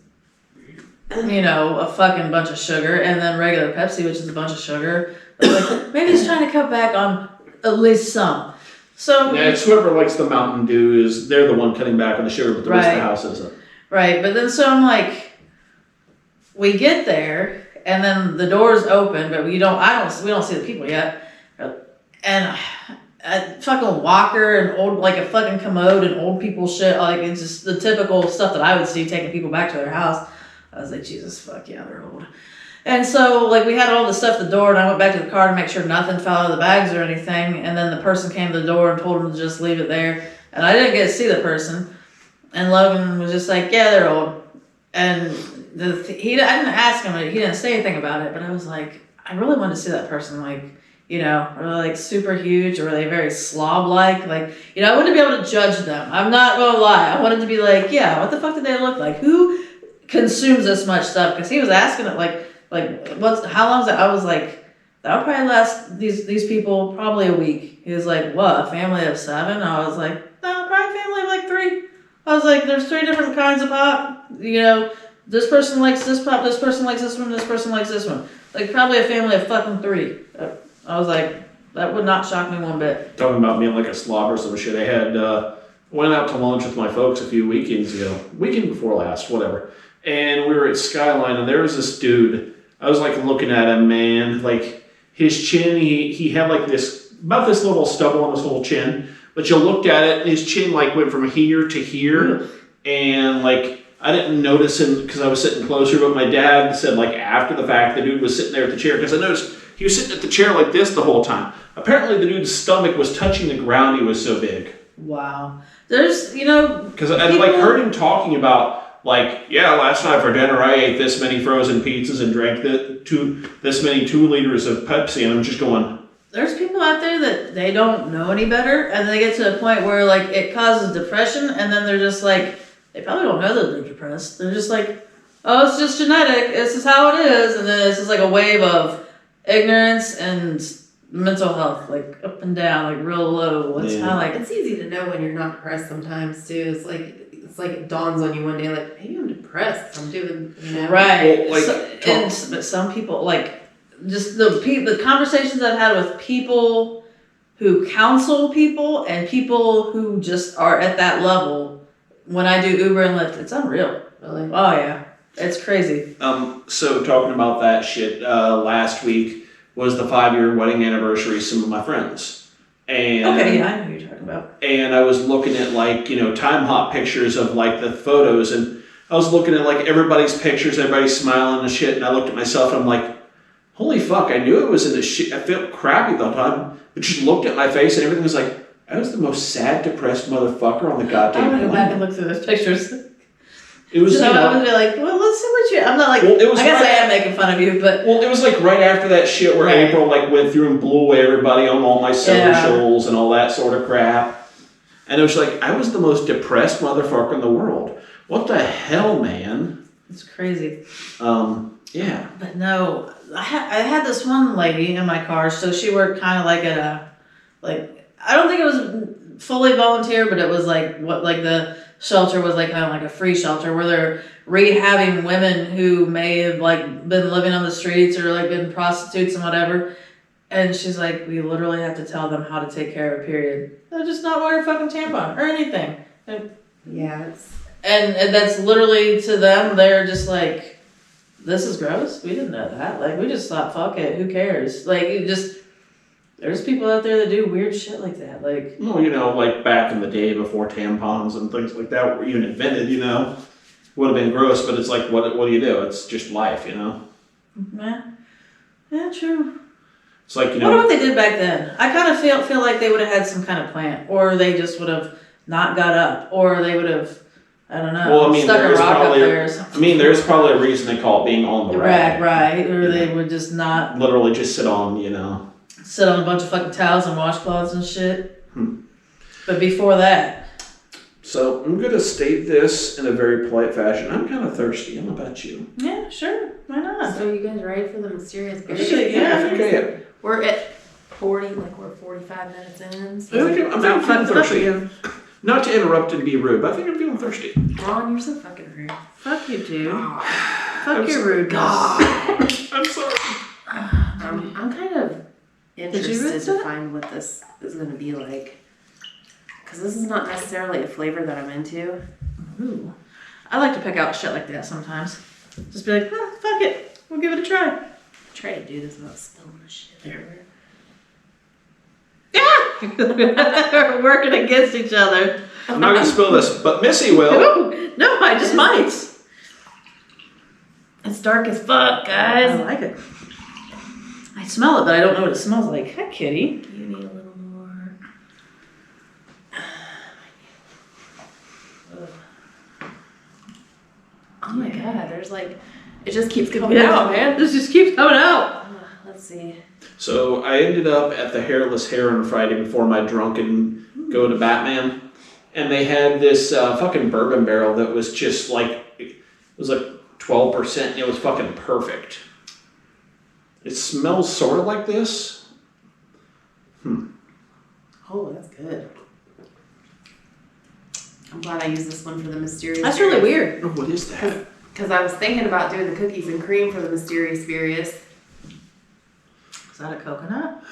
you know, a fucking bunch of sugar, and then regular Pepsi, which is a bunch of sugar. I was like, maybe he's trying to cut back on at least some. So yeah, it's whoever likes the Mountain Dew they're the one cutting back on the sugar, but the rest of the house isn't. Right. But then so I'm like, we get there. And then the doors open, but we don't see the people yet. And a fucking walker and old, like a fucking commode and old people shit. Like, it's just the typical stuff that I would see taking people back to their house. I was like, Jesus, fuck yeah, they're old. And so, like, we had all the stuff at the door, and I went back to the car to make sure nothing fell out of the bags or anything. And then the person came to the door and told them to just leave it there. And I didn't get to see the person. And Logan was just like, yeah, they're old. And I didn't ask him, he didn't say anything about it, but I was like, I really wanted to see that person, like, you know, are they like super huge, or are they very slob-like? Like, you know, I wanted to be able to judge them. I'm not going to lie. I wanted to be like, yeah, what the fuck did they look like? Who consumes this much stuff? Because he was asking it how long is that? I was like, that would probably last these people probably a week. He was like, what, a family of 7? I was like, no, probably a family of like 3. I was like, there's 3 different kinds of pop, you know. This person likes this pop, this person likes this one, this person likes this one. Like, probably a family of fucking 3. I was like, That would not shock me one bit. Talking about being like a slob or some shit. I had went out to lunch with my folks a few weekends ago, weekend before last, whatever. And we were at Skyline, and there was this dude. I was like looking at him, man. Like his chin, he had like this about this little stubble on his whole chin. But you looked at it, and his chin like went from here to here, and like I didn't notice him because I was sitting closer. But my dad said like after the fact, the dude was sitting there at the chair because I noticed he was sitting at the chair like this the whole time. Apparently, the dude's stomach was touching the ground. He was so big. Wow. There's, you know, because I like heard him talking about like, yeah, last night for dinner I ate this many frozen pizzas and drank this many 2 liters of Pepsi, and I'm just going. There's people out there that they don't know any better, and they get to a point where like it causes depression, and then they're just like, they probably don't know that they're depressed. They're just like, oh, it's just genetic. This is how it is, and then it's just like a wave of ignorance and mental health, like up and down, like real low. It's kind of like it's easy to know when you're not depressed sometimes too. It's like it dawns on you one day, like maybe I'm depressed. I'm doing, you know, right. Well, like, But some people like. Just the conversations I've had with people who counsel people and people who just are at that level when I do Uber and Lyft, it's unreal. Really? Oh yeah, it's crazy. So talking about that shit, last week was the 5-year wedding anniversary of some of my friends. And okay, yeah, I know who you're talking about. And I was looking at like, you know, time hop pictures of like the photos, and I was looking at like everybody's pictures, everybody's smiling and shit, and I looked at myself and I'm like, holy fuck, I knew it was in the shit. I felt crappy the whole time, but just looked at my face and everything was like, I was the most sad, depressed motherfucker on the goddamn I'm gonna go planet. back and look through those pictures. It was, so you know, I would be like, well, let's see what you. I'm not like. Well, it was I guess right, I am making fun of you, but well, it was like right after that shit where right. April like went through and blew away everybody on all my socials and all that sort of crap, and it was like I was the most depressed motherfucker in the world. What the hell, man? It's crazy. Yeah. But no, I had this one lady in my car, so she worked kind of like at a, like, I don't think it was fully volunteer, but it was like what, like the shelter was like kind of like a free shelter where they're rehabbing women who may have like been living on the streets or like been prostitutes and whatever. And she's like, we literally have to tell them how to take care of a period. They'll just not wear a fucking tampon or anything. Yeah, and that's literally to them, they're just like, this is gross. We didn't know that. Like, we just thought, fuck it. Who cares? Like, you just, there's people out there that do weird shit like that. Like, well, you know, like back in the day before tampons and things like that were even invented, you know, would have been gross, but it's like, what do you do? It's just life, you know? Yeah, true. It's like, you know. What about they did back then? I kind of feel like they would have had some kind of plant, or they just would have not got up, or they would have, I don't know, well, I mean, stuck a rock up there or something. I mean, there's probably a reason they call it being on the rag. Right, or they would just not... Literally just sit on, you know... Sit on a bunch of fucking towels and washcloths and shit. But before that... So, I'm going to state this in a very polite fashion. I'm kind of thirsty. I don't know about you. Yeah, sure. Why not? So, you guys ready for the mysterious I think I am. We're at 45 minutes in. So I'm feeling thirsty. Not to interrupt and be rude, but I think I'm feeling thirsty. Ron, you're so fucking rude. Fuck you, dude. Fuck your rudeness. I'm sorry. I'm kind of interested to find what this is going to be like. Because this is not necessarily a flavor that I'm into. Ooh. I like to pick out shit like that sometimes. Just be like, fuck it. We'll give it a try. Try to do this without spilling the shit everywhere. We're working against each other. I'm not going to spill this, but Missy will. No, I just might. It's dark as fuck, guys. I like it. I smell it, but I don't know what it smells like. Hi, kitty. You need a little more. Oh my god, there's like, it just keeps coming out, man. This just keeps coming out. Let's see. So I ended up at the Hairless Heron Friday before my drunken go to Batman, and they had this fucking bourbon barrel that was just like, it was like 12%, and it was fucking perfect. It smells sort of like this. Oh, that's good. I'm glad I used this one for the mysterious. That's really weird. Oh, what is that? Because I was thinking about doing the cookies and cream for the mysterious furious. Is that a coconut?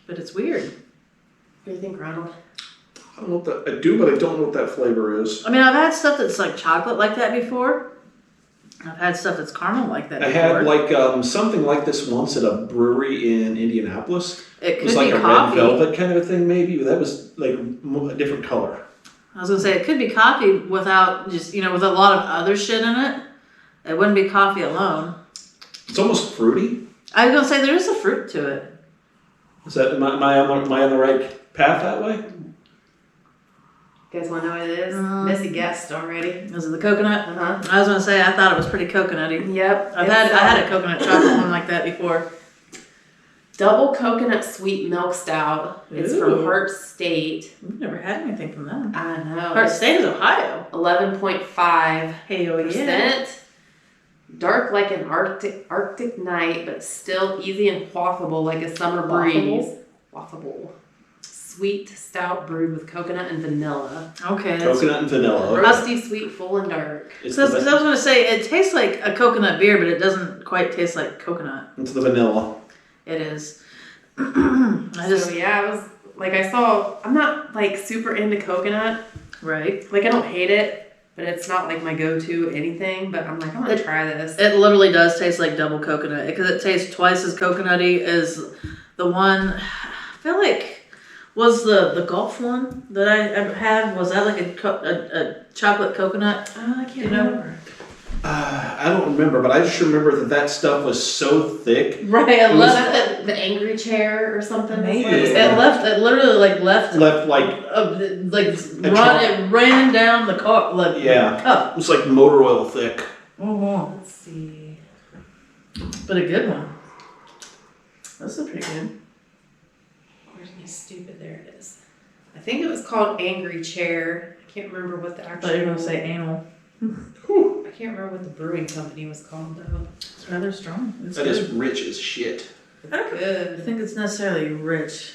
but it's weird. What do you think, Ronald? I don't know what that. I do, but I don't know what that flavor is. I mean, I've had stuff that's like chocolate like that before. I've had stuff that's caramel like that I before. had like something like this once at a brewery in Indianapolis. It was could like be a coffee. red velvet kind of a thing, maybe. But that was like a different color. I was gonna say it could be coffee without just with a lot of other shit in it. It wouldn't be coffee alone. It's almost fruity. I was gonna say there is a fruit to it. Is that am I on the right path that way? You guys want to know what it is? Missy guessed already. Is it the coconut? Uh-huh. I was gonna say I thought it was pretty coconutty. Yep. I had a coconut chocolate one like that before. Double coconut sweet milk stout. It's Ooh. from Heart State. We've never had anything from them. I know. Heart State is Ohio. 11.5%. Hey, oh yeah. Dark like an Arctic night, but still easy and quaffable like a summer breeze. Quaffable. Sweet stout brewed with coconut and vanilla. Okay. Coconut and vanilla. Okay. Rusty, sweet, full, and dark. It's So the, I was gonna say it tastes like a coconut beer, but it doesn't quite taste like coconut. it's the vanilla. It is. So yeah, I was like, I'm not like super into coconut. Right. Like I don't hate it, but it's not like my go-to anything. But I'm like, I'm gonna try this. It literally does taste like double coconut because it tastes twice as coconutty as the one. I feel like was the golf one that I had. Was that like a chocolate coconut? I can't remember. I don't remember, but I just remember that stuff was so thick. Right. Was that the angry chair or something? Maybe. Yeah. It literally left Like it ran down the cup. it was like motor oil thick. Let's see. But a good one. This is pretty good. Where's my stupid? There it is. I think it was called Angry Chair. I can't remember what the I actual. thought you were gonna say anal. I can't remember what the brewing company was called though. It's rather strong. It's That good. is rich as shit. I don't Good. think it's necessarily rich.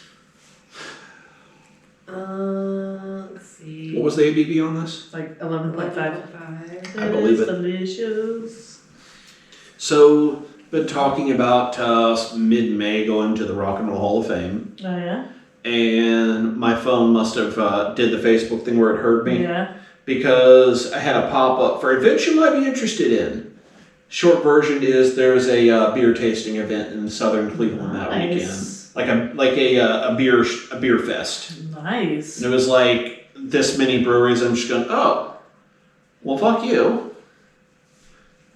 Let's see. What was the ABV on this? Like 11.5. 11.5. I believe it. Delicious. So, been talking about mid-May going to the Rock and Roll Hall of Fame, Oh yeah? and my phone must have did the Facebook thing where it heard me. Yeah. Because I had a pop-up for events you might be interested in. Short version is there's a beer tasting event in southern Cleveland that Nice. weekend, like a beer fest. Nice. And it was like this many breweries. I'm just going, oh, well, fuck you.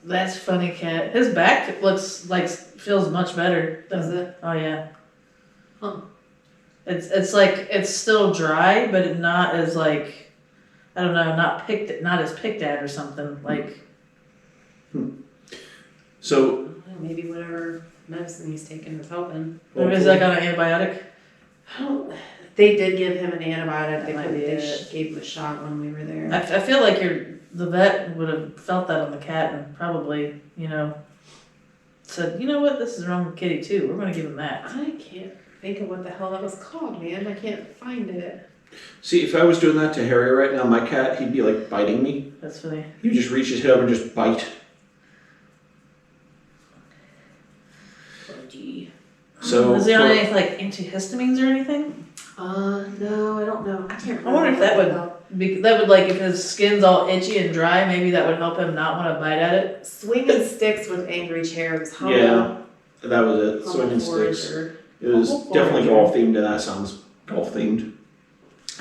That's funny, Cat. His back feels much better. Does it? Oh yeah. Huh. It's like it's still dry, but not as like. I don't know, not as picked at or something like. So Maybe whatever medicine he's taking is helping. Or is that on an antibiotic? They did give him an antibiotic. That might be it. Gave him a shot when we were there. I feel like the vet would have felt that on the cat and probably said, you know what, this is wrong with Kitty too. We're gonna give him that. I can't think of what the hell that was called, man. I can't find it. see, if I was doing that to Harry right now, my cat, he'd be like biting me. That's funny. He would just reach his head over and just bite. So is he on any like antihistamines or anything? No, I don't know. I can't remember. I wonder if that would like if his skin's all itchy and dry, maybe that would help him not want to bite at it. Swinging Sticks with Angry Chairs. Yeah, that was it. Swinging Sticks. It was definitely golf themed, and that sounds golf themed.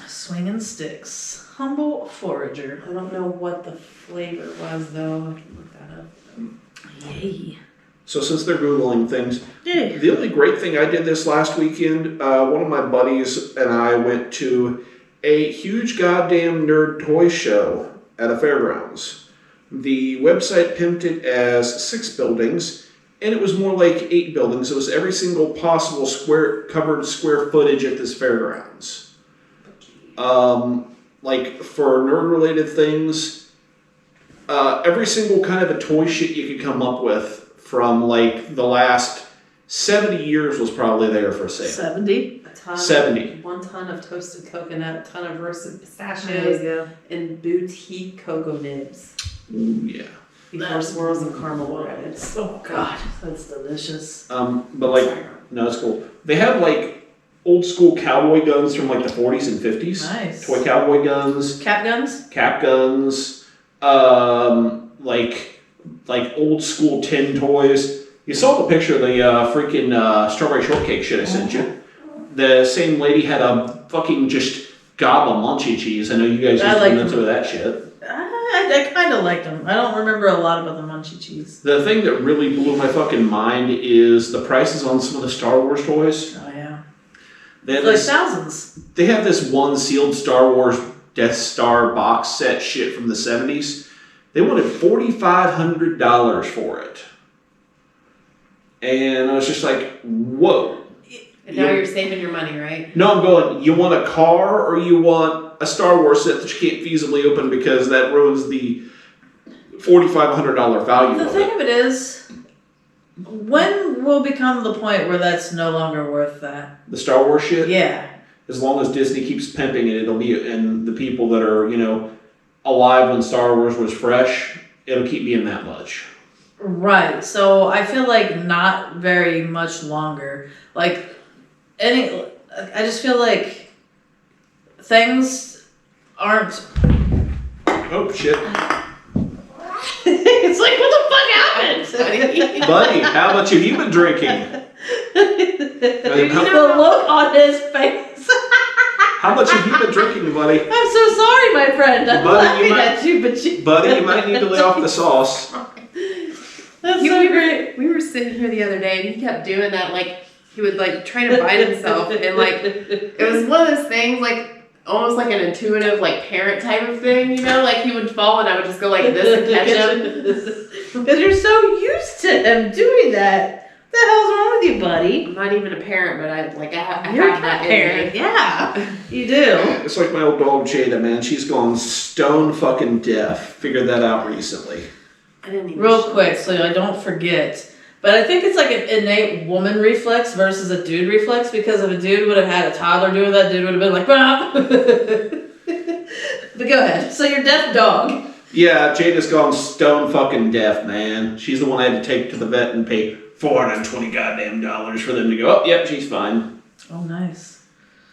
Swinging Sticks. Humble Forager. I don't know what the flavor was though. I can look that up. Yay. So since they're Googling things, Yay. the only great thing I did this last weekend, one of my buddies and I went to a huge goddamn nerd toy show at a fairgrounds. The website pimped it as 6 buildings, and it was more like 8 buildings. It was every single possible covered square footage at this fairgrounds. Like for nerd-related things, every single kind of a toy shit you could come up with from like the last 70 years was probably there for sale. 70? 70. 1 ton of toasted coconut, ton of roasted There you pistachios, go. and boutique cocoa nibs. Ooh, yeah. Before swirls of caramel were added. Oh god, that's delicious. But like, no, it's cool. They have like old school cowboy guns from like the 40s and 50s. Nice. Toy cowboy guns. Cap guns? Cap guns. Like old school tin toys. You saw the picture of the freaking strawberry shortcake shit I sent you. The same lady had a fucking just gob of munchie cheese. I know you guys used to be into that shit. I kind of liked them. I don't remember a lot about the munchie cheese. The thing that really blew my fucking mind is the prices on some of the Star Wars toys. Oh, yeah. They have like this, thousands. They have this one sealed Star Wars Death Star box set shit from the 70s. They wanted $4,500 for it. And I was just like, whoa. And now you're saving your money, right? No, I'm going, you want a car or you want a Star Wars set that you can't feasibly open because that ruins the $4,500 value The of thing it. of it is, when will become the point where that's no longer worth that? The Star Wars shit? Yeah. As long as Disney keeps pimping it, it'll be, and the people that are, alive when Star Wars was fresh, it'll keep being that much. Right. So I feel like not very much longer. Like, I just feel like things aren't. Oh, shit. It's like, what the fuck happened? Buddy, how much have you been drinking? The look on his face. How much have you been drinking, buddy? I'm so sorry, my friend. I'm laughing at you, but you... Buddy, you might need to lay off the sauce. That's so great. We were sitting here the other day, and he kept doing that, like, he would, like, try to bite himself, and, like, it was one of those things, like, almost like an intuitive, like, parent type of thing, like, he would fall, and I would just go like this and catch him. Because you're so used to him doing that. What the hell's wrong with you, buddy? I'm not even a parent, but I have You're that a parent. Yeah, you do. It's like my old dog Jada, man. She's gone stone fucking deaf. Figured that out recently. I didn't even Real quick, so I don't forget. But I think it's like an innate woman reflex versus a dude reflex, because if a dude would have had a toddler doing that, dude would have been like, bah! But go ahead. So your deaf dog. Yeah, Jada's gone stone fucking deaf, man. She's the one I had to take to the vet and pay $420 goddamn dollars for them to go, oh, yep, she's fine. Oh, nice.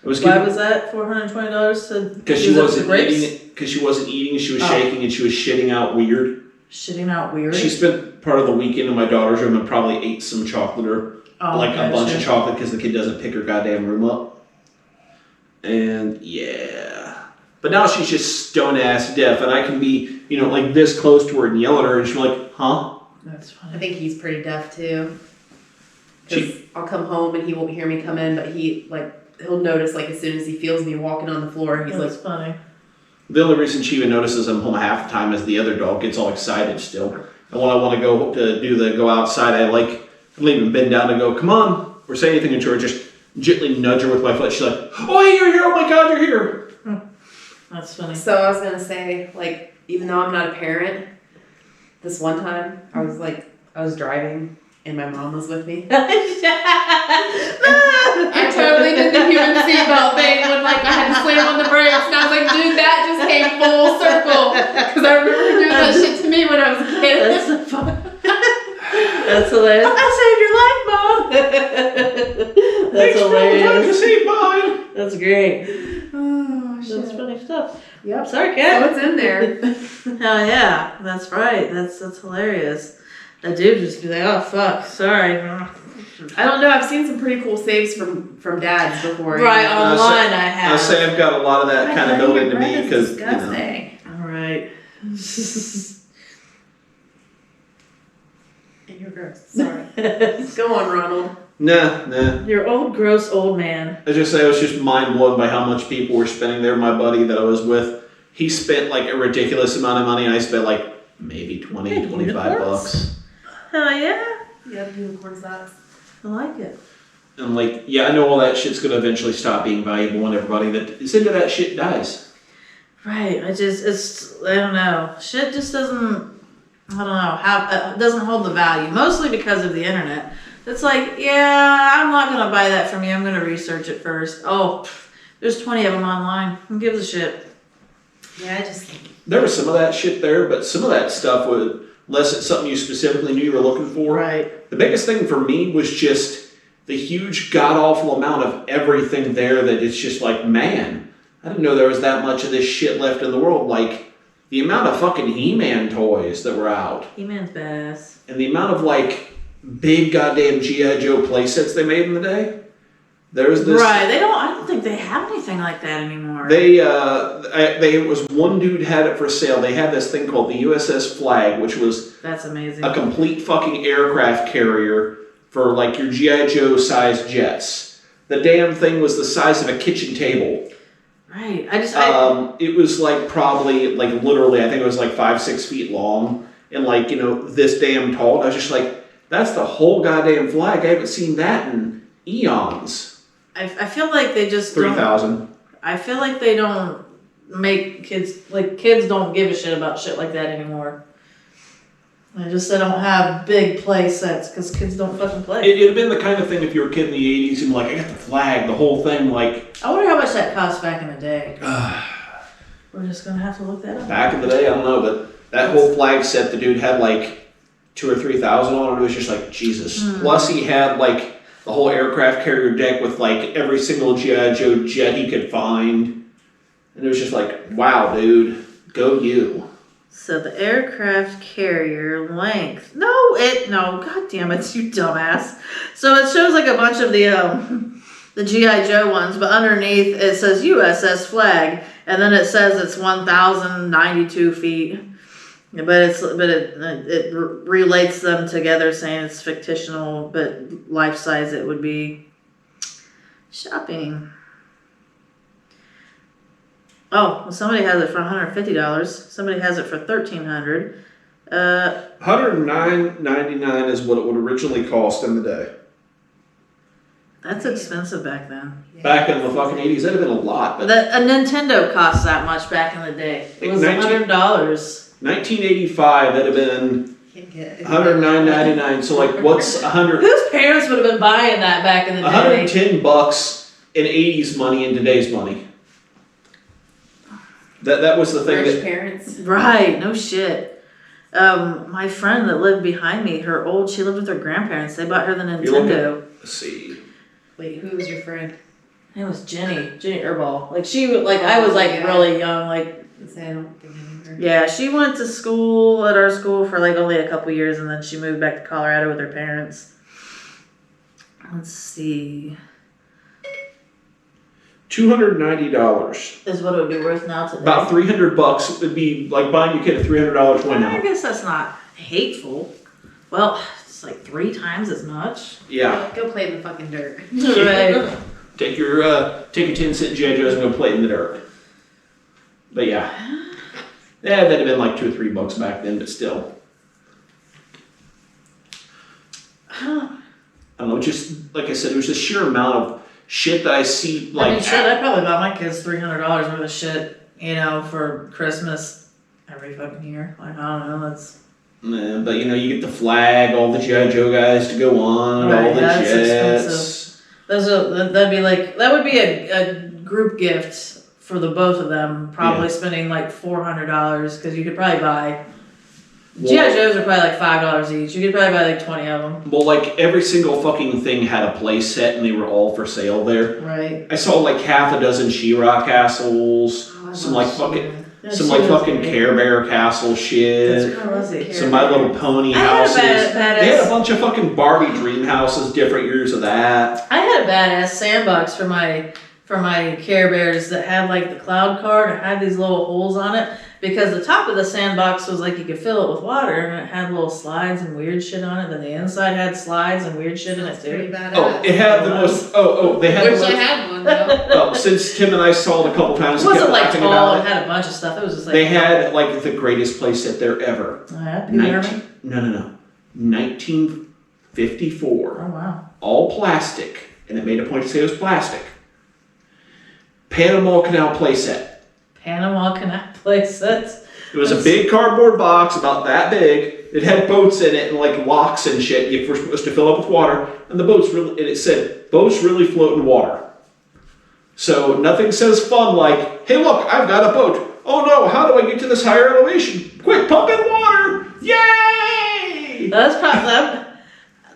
Why was that $420 to? Because she wasn't eating. Because she wasn't eating. She was shaking and she was shitting out weird. Shitting out weird. She spent part of the weekend in my daughter's room and probably ate some chocolate or a bunch of chocolate because the kid doesn't pick her goddamn room up. And yeah, but now she's just stone ass deaf, and I can be like this close to her and yell at her, and she's like, huh? That's funny. I think he's pretty deaf too. Because I'll come home and he won't hear me come in, but he'll notice like as soon as he feels me walking on the floor, he's That's funny. The only reason she even notices I'm home half the time is the other dog gets all excited still. And when I want to go outside, I don't even bend down and go, come on, or say anything to her, just gently nudge her with my foot. She's like, oh, hey, you're here, oh my God, you're here. That's funny. So I was going to say, like, even though I'm not a parent, this one time I was driving and my mom was with me. I totally did the human seatbelt thing when I had to slam on the brakes, and I was like, dude, that just came full circle. Because I remember her doing that shit to me when I was a kid. That's fun. That's hilarious. I saved your life, Mom. That's hilarious. To save mine. That's great. Oh, shit. That's funny stuff. Yep. Sorry, Kat. So it's in there. Hell yeah. That's right. That's hilarious. That dude just be like, oh fuck, sorry. I don't know. I've seen some pretty cool saves from dads before. Right, online I have. I say I've got a lot of that kind of built into me because disgusting. All right. And you're gross. Sorry. Go on, Ronald. Nah. You're old, gross old man. I just say I was just mind blown by how much people were spending there. My buddy that I was with, he spent like a ridiculous amount of money, and I spent like maybe 20, 25 bucks. Hell yeah. Yeah, unicorn socks. I like it. And I know all that shit's gonna eventually stop being valuable, and everybody that is into that shit dies. Right. I don't know. Shit just doesn't, doesn't hold the value. Mostly because of the internet. It's like, yeah, I'm not going to buy that from you. I'm going to research it first. Oh, there's 20 of them online. Who gives a shit? Yeah, There was some of that shit there, but some of that stuff would, unless it's something you specifically knew you were looking for. Right. The biggest thing for me was just the huge god-awful amount of everything there that it's just like, man, I didn't know there was that much of this shit left in the world. Like, the amount of fucking He-Man toys that were out. He-Man's badass. And the amount of, like, big goddamn G.I. Joe playsets they made in the day. There's this... Right, I don't think they have anything like that anymore. They was one dude had it for sale. They had this thing called the USS Flag, which was... That's amazing. A complete fucking aircraft carrier for, like, your G.I. Joe-sized jets. The damn thing was the size of a kitchen table. Right. It was, like, probably, like, literally, I think it was, like, 5-6 feet long. And, like, you know, this damn tall. And I was just like, that's the whole goddamn flag. I haven't seen that in eons. I feel like they just 3,000. I feel like they don't make kids... Like, kids don't give a shit about shit like that anymore. They don't have big play sets because kids don't fucking play. It'd have been the kind of thing if you were a kid in the 80s and like, I got the flag, the whole thing, like... I wonder how much that cost back in the day. We're just going to have to look that up. Back in the day, I don't know, but that whole flag set, the dude had like 2,000 or 3,000 on it. It was just like, Jesus. Plus he had like the whole aircraft carrier deck with like every single G.I. Joe jet he could find. And it was just like, wow, dude, go you. So the aircraft carrier length. No, god damn it, you dumbass. So it shows like a bunch of the G.I. Joe ones, but underneath it says USS Flag, and then it says it's 1,092 feet. But it relates them together, saying it's fictional, but life size it would be. Shopping. Oh, well, somebody has it for $150. Somebody has it for $1,300. $109.99 is what it would originally cost in the day. That's expensive back then. Back in the fucking 80s, that'd have been a lot. But A Nintendo cost that much back in the day. It was $100. 1985, that'd have been $109.99. So like, what's 100? Whose parents would have been buying that back in the day? $110 in 80s money and today's money. That was the thing. Rich parents. Right, no shit. My friend that lived behind me, she lived with her grandparents. They bought her the Nintendo. Let's see. Wait, who was your friend? It was Jenny Erball. I was really young, I don't think I knew her. Yeah, she went to school at our school for only a couple years, and then she moved back to Colorado with her parents. Let's see. $290 Is what it would be worth now today. About $300 would be like buying your kid a $300 toy now. I guess that's not hateful. Well, it's 3 times as much. Yeah. Go play in the fucking dirt. Right. Take your 10-cent G.I. Joes and go play it in the dirt. But yeah, that'd have been like $2 or $3 back then, but still. I don't know. Just like I said, it was the sheer amount of shit that I see. I probably bought my kids $300 worth of shit, for Christmas every fucking year. I don't know, that's... Nah, but you get the flag, all the G.I. Joe guys to go on, right, all the jets. Expensive. That would be a group gift for the both of them. Probably spending $400 because you could probably buy. G.I. Joes are probably $5 each. You could probably buy 20 of them. Well, every single fucking thing had a play set and they were all for sale there. Right. I saw half a dozen She-Ra castles, some fucking Care Bear castle shit, some My Little Pony houses. They had a bunch of fucking Barbie dream houses, different years of that. I had a badass sandbox for my Care Bears that had the cloud card. It had these little holes on it because the top of the sandbox was you could fill it with water and it had little slides and weird shit on it. Then the inside had slides and weird shit in it too. Oh, it had the most. They had. Wish I had one though. Since Tim and I saw it a couple times, it wasn't tall. It had a bunch of stuff. It was just they had the greatest play set there ever. No. 1954. Oh wow. All plastic, and it made a point to say it was plastic. Panama Canal playset. Panama Canal playset. It was a big cardboard box about that big. It had boats in it and locks and shit. You were supposed to fill up with water, and the boats and it said boats really float in water. So nothing says fun like, hey look, I've got a boat. Oh no, how do I get to this higher elevation? Quick, pump in water! Yay! That's probably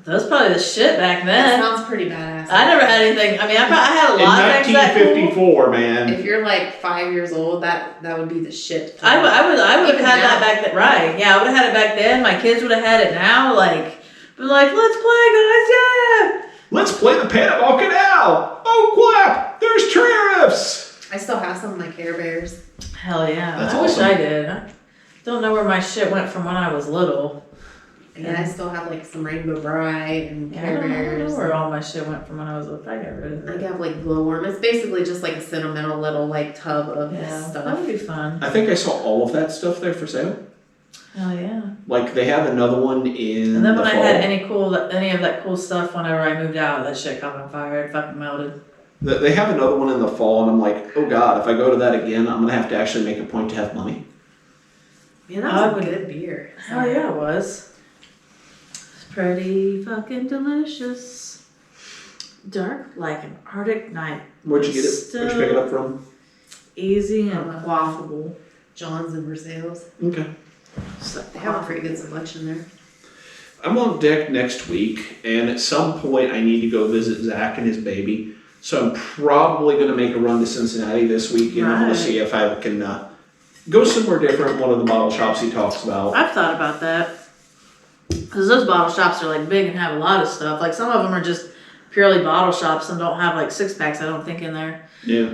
That was probably the shit back That then. sounds pretty badass. I never had anything. I mean, I had a In lot of things that cool. 1954, man. If you're like 5 years old, that would be the shit. I would have Even had now. that back then. Right. Yeah, I would have had it back then. My kids would have had it now. Like, be like, let's play, guys. Yeah. Let's play the Panama Canal. Oh, clap. There's tariffs. I still have some of my Care Bears. Hell yeah. That's I wish awesome. I did. I don't know where my shit went from when I was little. And I still have like some Rainbow Bright and Yeah, Care I don't Bears. know where all my shit went from when I was little. I got rid of I it. have like glowworm. It's basically just like a sentimental little like tub of this Yeah, that stuff. would be fun. I think I saw all of that stuff there for sale. Hell yeah. Like they have another one in And then the when I fall. had any of that cool stuff whenever I moved out, that shit caught on fire. It fucking melted. They have another one in the fall, and I'm like, oh god, if I go to that again, I'm gonna have to actually make a point to have money. Man, that I was would- a good beer. Hell yeah, it was. It's pretty fucking delicious. Dark like an Arctic night. Where'd you get it? Where'd you pick it up from? Easy and quaffable. John's and Brazil's. Okay. They have a pretty good selection there. I'm on deck next week, and at some point I need to go visit Zach and his baby. So I'm probably going to make a run to Cincinnati this weekend. I'm going Right. to see if I can go somewhere different, one of the bottle shops he talks about. I've thought about that. Because those bottle shops are like big and have a lot of stuff. Like some of them are just purely bottle shops and don't have like 6-packs, I don't think, in there. Yeah.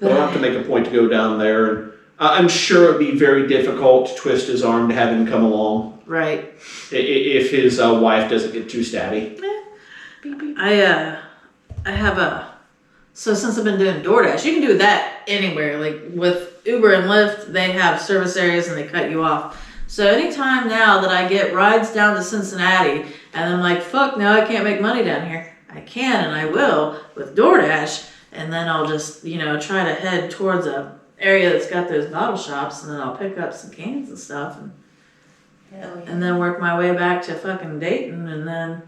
But I'll have to make a point to go down there. And I'm sure it'd be very difficult to twist his arm to have him come along Right. if his wife doesn't get too stabby. I have so since I've been doing DoorDash, you can do that anywhere. Like with Uber and Lyft, they have service areas and they cut you off. So anytime now that I get rides down to Cincinnati and I'm like, fuck, now I can't make money down here. I can and I will with DoorDash, and then I'll just, try to head towards a area that's got those bottle shops, and then I'll pick up some cans and stuff and then work my way back to fucking Dayton, and then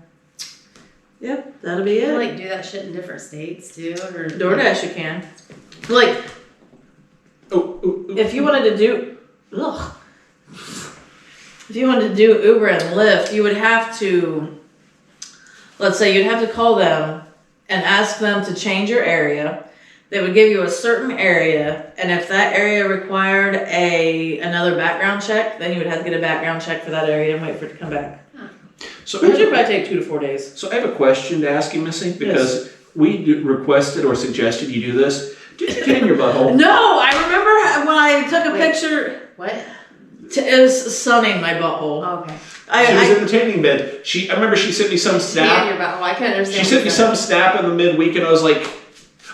yep, that'll be You it. like do that shit in different states too, or DoorDash you can. Like, if you wanted to do, if you wanted to do Uber and Lyft, you would have to, let's say you'd have to call them and ask them to change your area. They would give you a certain area, and if that area required another background check, then you would have to get a background check for that area and wait for it to come back. So Which would probably take 2 to 4 days. So I have a question to ask you, Missy, because we requested or suggested you do this. Did you tan your butthole? No, I remember when I took a picture. what? It was sunning my butthole. Oh, okay. She was in the tanning bed. I remember she sent me some Yeah, snap. your butthole. I couldn't understand. She sent me some snap in the midweek, and I was like,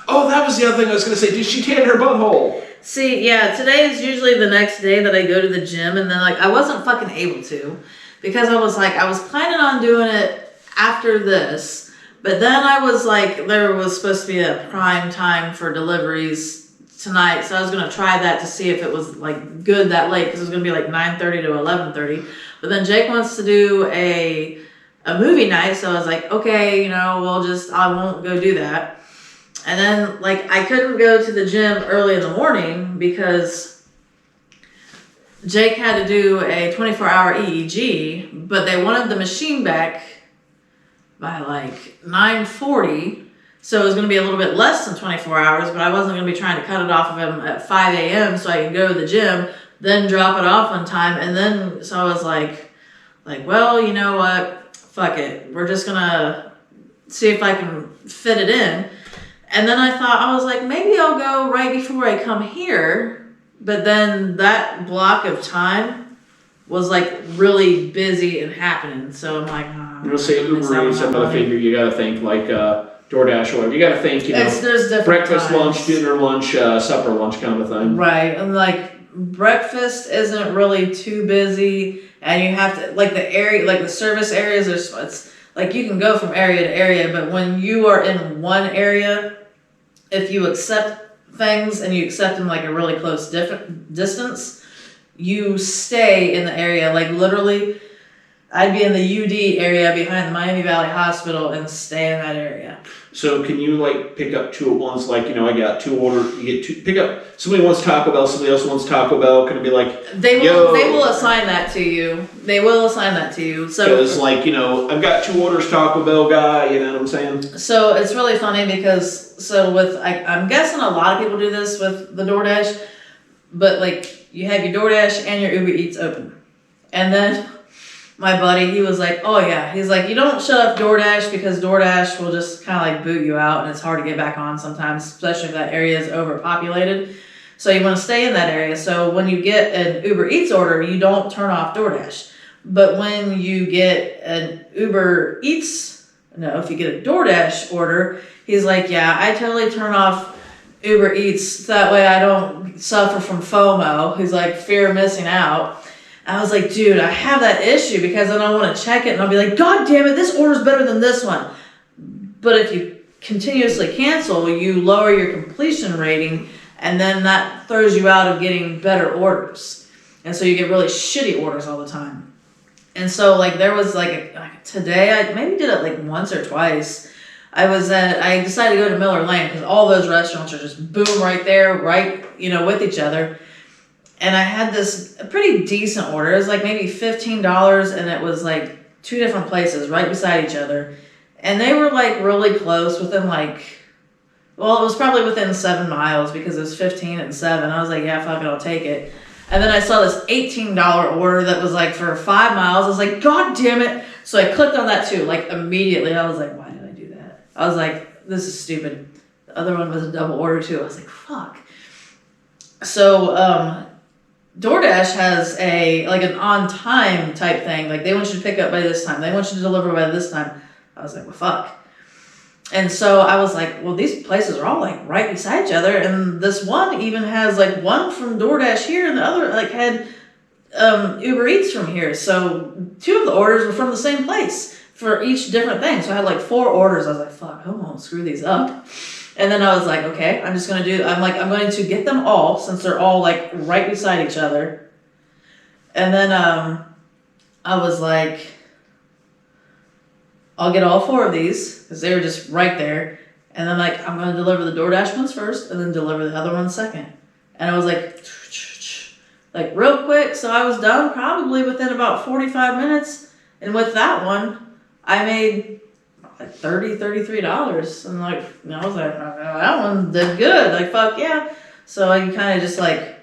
oh, that was the other thing I was going to say. Did she tan her butthole? See, yeah, today is usually the next day that I go to the gym, and then I wasn't fucking able to because I was planning on doing it after this, but then I was like, there was supposed to be a prime time for deliveries tonight, so I was gonna try that to see if it was like good that late because it was gonna be like 9:30 to 11:30. But then Jake wants to do a movie night, so I was like, okay, I won't go do that. And then I couldn't go to the gym early in the morning because Jake had to do a 24-hour EEG, but they wanted the machine back by 9:40. So it was going to be a little bit less than 24 hours, but I wasn't going to be trying to cut it off of him at 5 a.m. so I can go to the gym, then drop it off on time. And then, so I was like, well, you know what? Fuck it. We're just going to see if I can fit it in. And then I was like, maybe I'll go right before I come here. But then that block of time was really busy and happening. So I'm like, I'm going to say Uber Eats, I'm going to figure you got to think DoorDash or whatever. You got to think, there's different breakfast, times. lunch, dinner, lunch, supper, lunch kind of a thing. Right. And breakfast isn't really too busy. And you have to, the area, the service areas, it's you can go from area to area. But when you are in one area, if you accept things and you accept them a really close distance, you stay in the area. Literally, I'd be in the UD area behind the Miami Valley Hospital and stay in that area. So can you like pick up two at once? Like, you know, I got two orders. You get two. Pick up. Somebody wants Taco Bell. Somebody else wants Taco Bell. Can it be like? They will assign that to you. They will assign that to you. So because like, you know, I've got 2 orders Taco Bell guy. You know what I'm saying? So it's really funny because I'm guessing a lot of people do this with the DoorDash, but like you have your DoorDash and your Uber Eats open, and then my buddy, he was like, oh yeah, he's like, you don't shut off DoorDash because DoorDash will just kind of like boot you out and it's hard to get back on sometimes, especially if that area is overpopulated. So you want to stay in that area. So when you get an Uber Eats order, you don't turn off DoorDash. But when you get an if you get a DoorDash order, he's like, yeah, I totally turn off Uber Eats. That way I don't suffer from FOMO. He's like, fear of missing out. I was like, dude, I have that issue because then I want to check it and I'll be like, God damn it, this order's better than this one. But if you continuously cancel, you lower your completion rating and then that throws you out of getting better orders. And so you get really shitty orders all the time. And so like there was like today, I maybe did it like once or twice. I decided to go to Miller Lane because all those restaurants are just boom right there, right, you know, with each other. And I had this pretty decent order. It was like maybe $15 and it was like 2 different places right beside each other. And they were like really close within it was probably within 7 miles because it was 15 and 7. I was like, yeah, fuck it, I'll take it. And then I saw this $18 order that was like for 5 miles. I was like, God damn it. So I clicked on that too, like immediately. I was like, why did I do that? I was like, this is stupid. The other one was a double order too. I was like, fuck. So, DoorDash has an on-time type thing. Like, they want you to pick up by this time. They want you to deliver by this time. I was like, well, fuck. And so I was like, well, these places are all, like, right beside each other. And this one even has, like, one from DoorDash here and the other, like, had Uber Eats from here. So 2 of the orders were from the same place for each different thing. So I had, like, 4 orders. I was like, fuck, I won't screw these up. And then I was like, okay, I'm going to get them all since they're all like right beside each other. And then I was like, I'll get all 4 of these because they were just right there. And then like, I'm going to deliver the DoorDash ones first and then deliver the other ones second. And I was like real quick. So I was done probably within about 45 minutes. And with that one, I made like $33. And like, I was like, that one did good. Like, fuck yeah. So you kind of just like,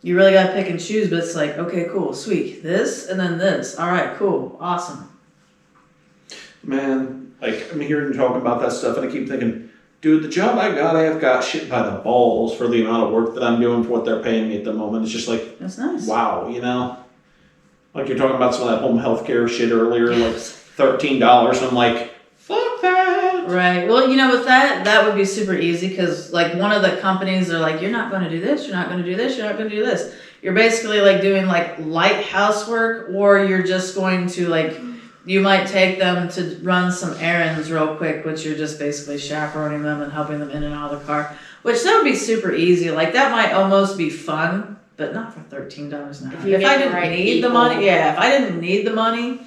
you really got to pick and choose, but it's like, okay, cool, sweet. This and then this. All right, cool, awesome. Man, like, I'm hearing you talking about that stuff and I keep thinking, dude, the job I have got shit by the balls for the amount of work that I'm doing for what they're paying me at the moment. It's just like, that's nice. Wow, you know? Like you're talking about some of that home health care shit earlier, like $13. I'm like, fuck that. Right. Well, you know, with that would be super easy because, like, one of the companies are like, you're not going to do this, you're not going to do this, you're not going to do this. You're basically, like, doing, like, light housework, or you're just going to, like, you might take them to run some errands real quick, which you're just basically chaperoning them and helping them in and out of the car, which that would be super easy. Like, that might almost be fun, but not for $13 an hour. If I didn't need the money, if I didn't need the money,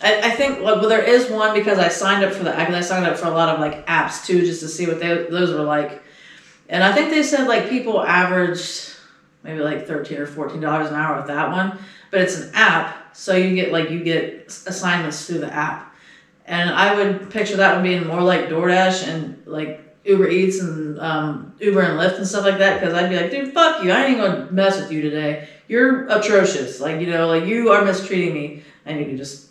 I think, well, there is one because I signed up for I signed up for a lot of like apps too, just to see what those were like. And I think they said like people averaged maybe like $13 or $14 an hour with that one, but it's an app. So you get assignments through the app. And I would picture that one being more like DoorDash and like Uber Eats and Uber and Lyft and stuff like that. Cause I'd be like, dude, fuck you. I ain't gonna mess with you today. You're atrocious. Like, you know, like you are mistreating me. And you can just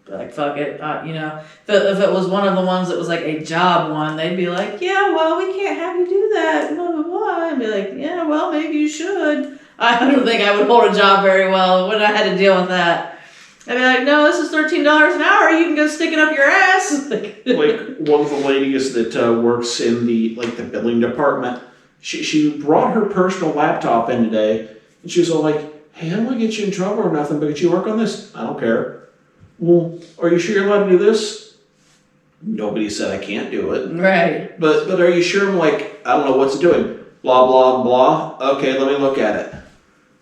like, fuck it, you know. If it was one of the ones that was like a job one, they'd be like, yeah, well, we can't have you do that, blah, blah, blah. I'd be like, yeah, well, maybe you should. I don't think I would hold a job very well when I had to deal with that. I'd be like, no, this is $13 an hour. You can go stick it up your ass. Like one of the ladies that works in the billing department, she brought her personal laptop in today, and she was all like, hey, I don't want to get you in trouble or nothing, but could you work on this? I don't care. Well, are you sure you're allowed to do this? Nobody said I can't do it. Right. But are you sure? I'm like, I don't know what's it doing. Blah, blah, blah. Okay, let me look at it.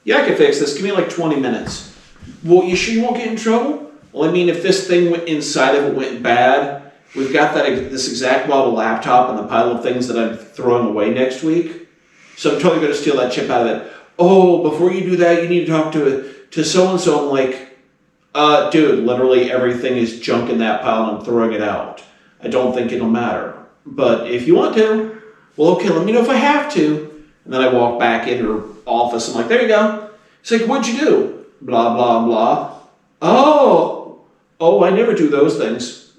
Yeah, I can fix this. Give me like 20 minutes. Well, you sure you won't get in trouble? Well, I mean, if this thing inside of it went bad, we've got this exact model laptop and the pile of things that I'm throwing away next week. So I'm totally going to steal that chip out of it. Oh, before you do that, you need to talk to so-and-so. I'm like, dude, literally everything is junk in that pile and I'm throwing it out. I don't think it'll matter. But if you want to, well, okay, let me know if I have to. And then I walk back in her office. I'm like, there you go. She's like, what'd you do? Blah, blah, blah. Oh, I never do those things.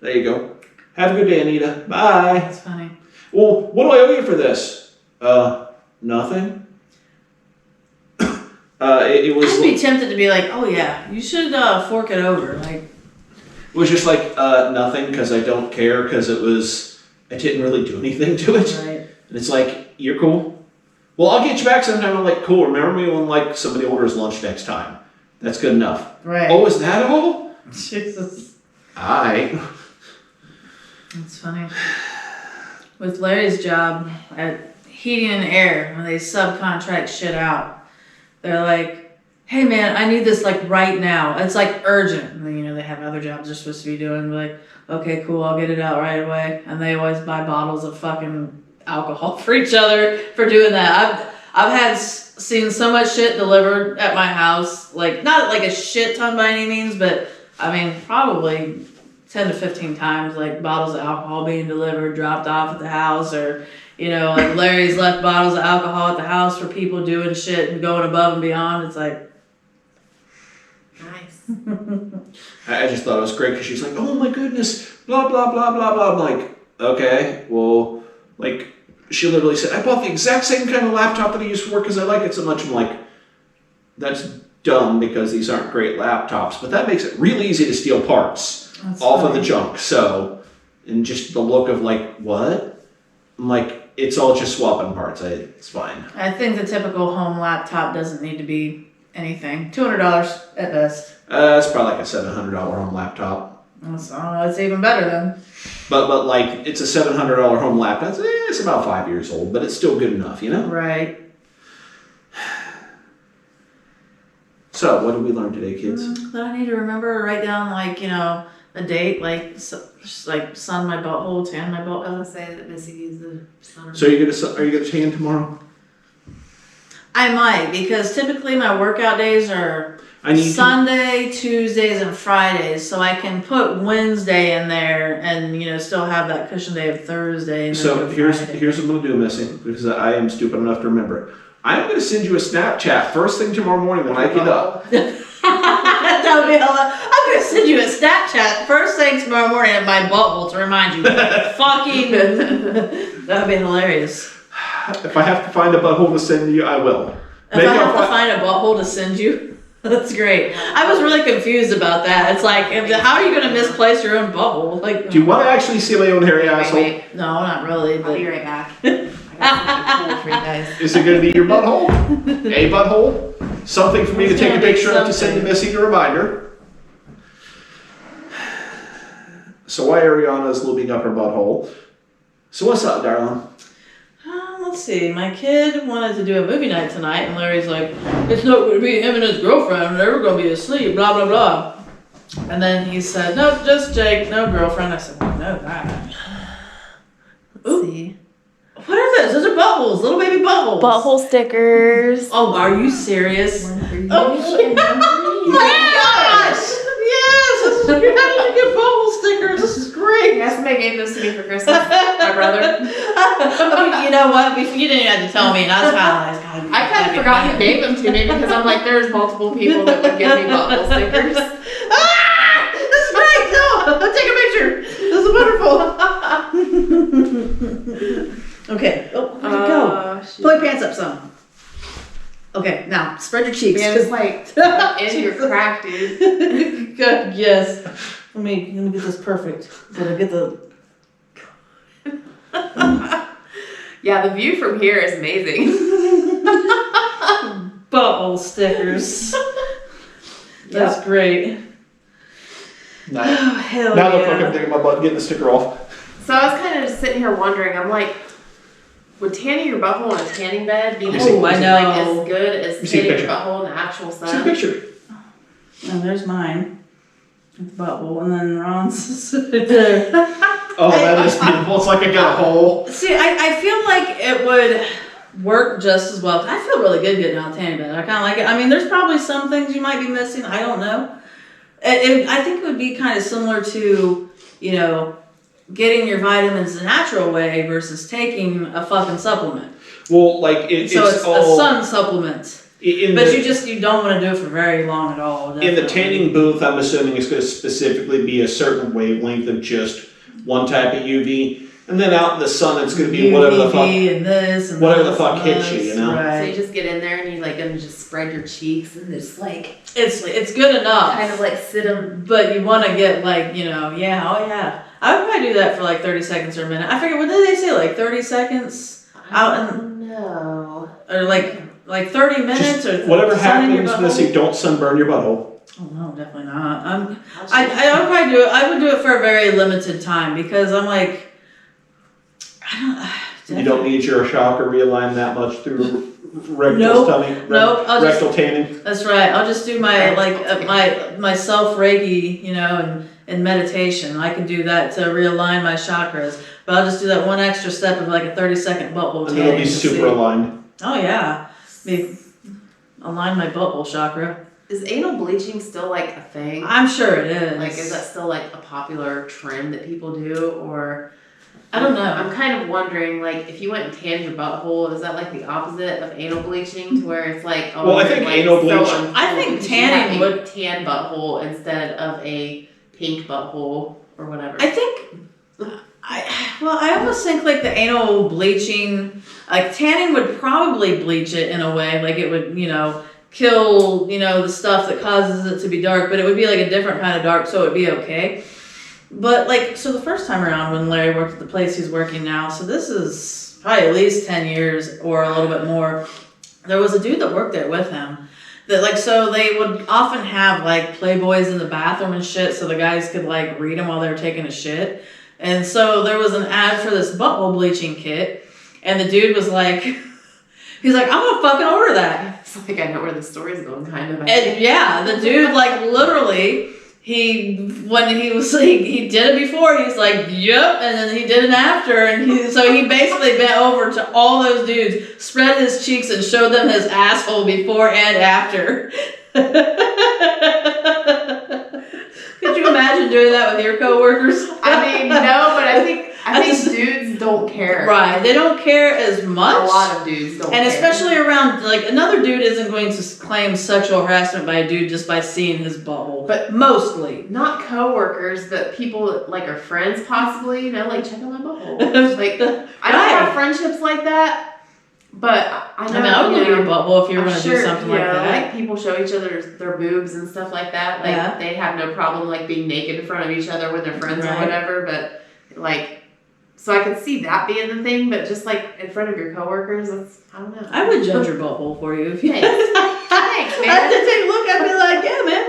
There you go. Have a good day, Anita. Bye. That's funny. Well, what do I owe you for this? Nothing. It was. I'd be tempted to be like, oh yeah, you should fork it over. Like, it was just like nothing because I don't care because I didn't really do anything to it. right. And it's like, you're cool. Well, I'll get you back sometime. I'm like, cool. Remember me when like somebody orders lunch next time. That's good enough. Right. Oh, is that all? Jesus. Aye. That's funny. With Larry's job at Heating and Air, when they subcontract shit out, they're like, hey man, I need this like right now. It's like urgent. And then, you know, they have other jobs they're supposed to be doing. Like, okay, cool, I'll get it out right away. And they always buy bottles of fucking alcohol for each other for doing that. I've seen so much shit delivered at my house. Like, not like a shit ton by any means, but I mean, probably 10 to 15 times, like bottles of alcohol being delivered, dropped off at the house, or, you know, like Larry's left bottles of alcohol at the house for people doing shit and going above and beyond. It's like, Nice. I just thought it was great because she's like, oh my goodness, blah, blah, blah, blah, blah. I'm like, okay, well, like, she literally said, I bought the exact same kind of laptop that I use for work because I like it so much. I'm like, that's dumb because these aren't great laptops, but that makes it really easy to steal parts off of the junk. So, and just the look of like, what? I'm like, it's all just swapping parts. It's fine. I think the typical home laptop doesn't need to be anything. $200 at best. It's probably like a $700 home laptop. It's even better then. But like, it's a $700 home laptop. It's about 5 years old, but it's still good enough, you know? Right. So, what did we learn today, kids? That I need to remember, write down, like, you know, a date, like, just like sun my butthole, tan my I was butthole. gonna say that Missy needs the sun. So, are you gonna tan tomorrow? I might, because typically my workout days are Sunday, Tuesdays, and Fridays, so I can put Wednesday in there and, you know, still have that cushion day of Thursday. And So then here's Friday. what I'm gonna do, Missy, because I am stupid enough to remember it. I'm gonna send you a Snapchat first thing tomorrow morning when I get up. That would be I'm gonna send you a Snapchat first thing tomorrow morning at my butthole to remind you. Fucking, that would be hilarious. If I have to find a butthole to send you, I will. If I have to find a butthole to send you, that's great. I was really confused about that. It's like, how are you gonna misplace your own butthole? Like, Do you want to actually see my own hairy asshole? Wait. no, not really. I'll But be right back. I got something cool for you guys. Is it gonna be your butthole? A butthole? Something for me to It's take a gonna be picture of to send to something. Missy to remind her. So why Ariana's lubing up her butthole? So what's up, darling? let's see. My kid wanted to do a movie night tonight, and Larry's like, "It's not going to be him and his girlfriend. They're never going to be asleep." Blah blah blah. And then he said, "No, just Jake, no girlfriend." I said, "No, that." Let's see. What are those? Those are buttholes, little baby buttholes. Butthole stickers. Oh, are you serious? One for you Oh, and one for my me. gosh! Yes! This is, how did you get butthole stickers? This is great. Yeah, somebody gave those to me for Christmas. My brother. You know what? You didn't have to tell me, and I was kind of like, I kind of forgot who gave them to me because I'm like, there's multiple people that would give me butthole stickers. Ah! This is great! No! Take a picture! This is wonderful! Okay. Oh, where'd it go? Shit. Pull your pants up some. Okay, now spread your cheeks. Man, it's like in your crack, dude. Good, yes. Let me get this perfect. Did I get the... Yeah, the view from here is amazing. Butthole stickers. That's great. Nice. Oh, hell Now look yeah. like I'm digging my butt and getting the sticker off. So I was kind of just sitting here wondering, I'm like, would tanning your butthole in a tanning bed be Oh, I know. like as good as see a tanning your picture. butthole in the actual See a sun? picture. Oh, there's mine. butthole, and then Ron's there. Oh, that is beautiful. It's like I got a hole. See, I feel like it would work just as well. I feel really good getting out of the tanning bed. I kind of like it. I mean, there's probably some things you might be missing. I don't know. I think it would be kind of similar to, you know, getting your vitamins the natural way versus taking a fucking supplement. Well, like it's a sun supplement. You don't want to do it for very long at all. Definitely. In the tanning booth, I'm assuming it's going to specifically be a certain wavelength of just one type of UV, and then out in the sun, it's going to be whatever the fuck, and this and whatever the fuck hits you, you know. Right. So you just get in there and you like gonna just spread your cheeks and just like it's good enough. Kind of like sit them, but you want to get like yeah. I would probably do that for like 30 seconds or a minute. I forget what did they say, like 30 seconds out in no, or like 30 minutes just or whatever happens, Missy. Don't sunburn your butthole. Oh no, definitely not. I would probably do it. I would do it for a very limited time because I'm like, You don't need your shocker realigned that much through rectal rectal tanning. That's right. I'll just do my my self Reiki, and meditation. I can do that to realign my chakras. But I'll just do that one extra step of like a 30-second butthole tanning. And it'll be super aligned. Oh yeah, align my butthole chakra. Is anal bleaching still like a thing? I'm sure it is. Like, is that still like a popular trend that people do, or? I don't know. I'm kind of wondering, like, if you went and tanned your butthole, is that like the opposite of anal bleaching, to where it's like, oh, well, I think anal bleach. I think tanning would tan butthole instead of a pink butthole or whatever. I think. I almost think like the anal bleaching, like tanning would probably bleach it in a way, like it would, kill, the stuff that causes it to be dark, but it would be like a different kind of dark, so it'd be okay. But so the first time around when Larry worked at the place he's working now, so this is probably at least 10 years or a little bit more, there was a dude that worked there with him that so they would often have like Playboys in the bathroom and shit, so the guys could like read them while they were taking a shit. And so there was an ad for this butthole bleaching kit, and the dude was like, he's like, I'm gonna fucking order that. It's like, I know where the story's going, kind of. And yeah, the dude literally, he did it before, he's like, yep, and then he did it after, and he basically bent over to all those dudes, spread his cheeks, and showed them his asshole before and after. Could you imagine doing that with your coworkers? I mean, no, but I think dudes don't care. Right, they don't care as much. A lot of dudes don't care. And especially around, another dude isn't going to claim sexual harassment by a dude just by seeing his butthole. But mostly. Not coworkers, but people that, are friends possibly, check out my butthole. I don't have friendships like that. But I know. I would look at your butthole if you were going to do something like that. Like people show each other their boobs and stuff like that. They have no problem being naked in front of each other with their friends or whatever. But so I could see that being the thing. But just in front of your coworkers, I don't know. I would judge your butthole for you if you. Thanks, man. I did take a look. I'd be like, yeah, man,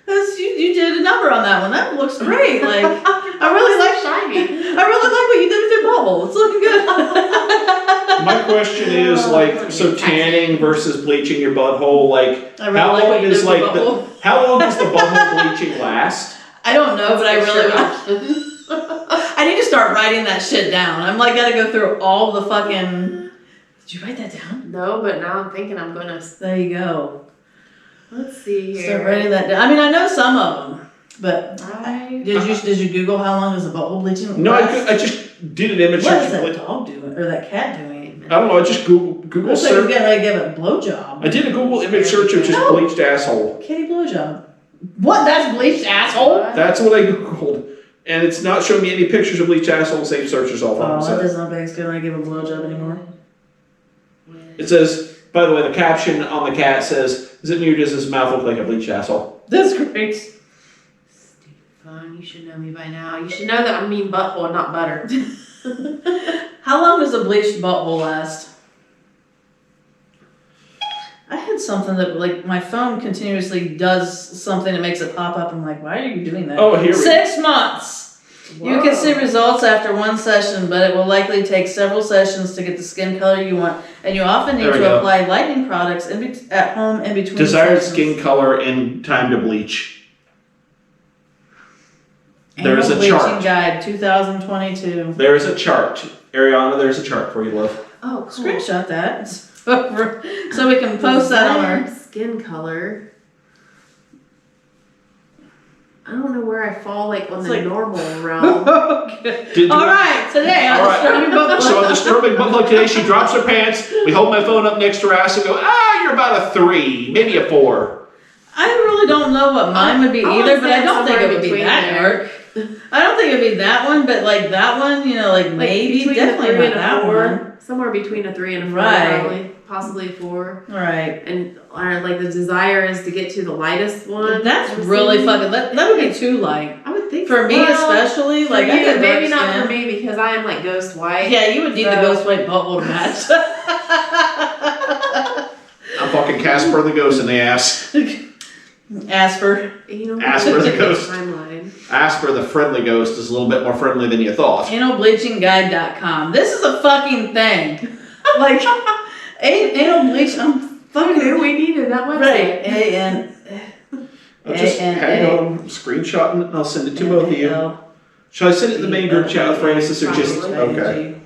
that's you did a number on that one. That looks great. I really like shiny. I really like what you did with your butthole. It's looking good. My question is so tanning versus bleaching your butthole, how long does the butthole bleaching last? I don't know, but I really I need to start writing that shit down. I'm gotta go through all the fucking. Did you write that down? No, but now I'm thinking I'm gonna. There you go. Let's see here. Start writing that down. I mean, I know some of them, but did you Google how long does the butthole bleaching? No, I just did an image search. What is that dog doing or that cat doing? I don't know. I just Google looks search. Like he's getting ready to give a blowjob. I did a Google image search of just bleached asshole. Kitty blowjob. What? That's bleached asshole? That's what I Googled. And it's not showing me any pictures of bleached asshole. Same search results. Oh, that doesn't look like it's going to give a blowjob anymore. It says, by the way, the caption on the cat says, "Is it new? Does his mouth look like a bleached asshole?" That's great. Stupid phone. You should know me by now. You should know that I mean butthole, not butter. How long does a bleached butthole last? I had something that my phone continuously does something that makes it pop up. I'm like, why are you doing that? Oh, here we go. 6 months. Whoa. You can see results after one session, but it will likely take several sessions to get the skin color you want, and you often need to apply lightening products at home in between. Desired sessions. skin color and time to bleach. There's Annual a Bleaching chart. Guide 2022. There's a chart. Ariana, there's a chart for you, love. Oh, cool. Screenshot that so we can post that on our. Skin color. I don't know where I fall like on It's the like- normal realm. Did- All right, today on All the right. Strobing Book So on the Strobing book club today, she drops her pants. We hold my phone up next to her ass and go, you're about a 3, maybe a 4. I really don't know what mine would be I would either, but say I don't think somewhere it would be between that there. dark. I don't think it'd be that one, but like that one, you know, like maybe, between definitely a 3 not and a that 4. one. Somewhere between a 3 and a 4, Right. probably. Possibly a 4. All right. And like the desire is to get to the lightest one. That's I'm really assuming. fucking, that would be too light. I would think For me well, especially, for like I you, got maybe dark not skin. for me because I am like ghost white. Yeah, you would need the So- ghost white butthole to match. I'm fucking Casper the Ghost in the ass. Asper. You know, Ask for the ghost. timeline. Asper the friendly ghost is a little bit more friendly than you thought. AnalBleachingGuide.com. This is a fucking thing. Like, anal bleach, I'm Who fucking. knew we needed that website? Right. A-N. I'll just hang on, screenshot it, and I'll send it to both of you. Should I send it in the main group chat with Francis or just Probably. okay?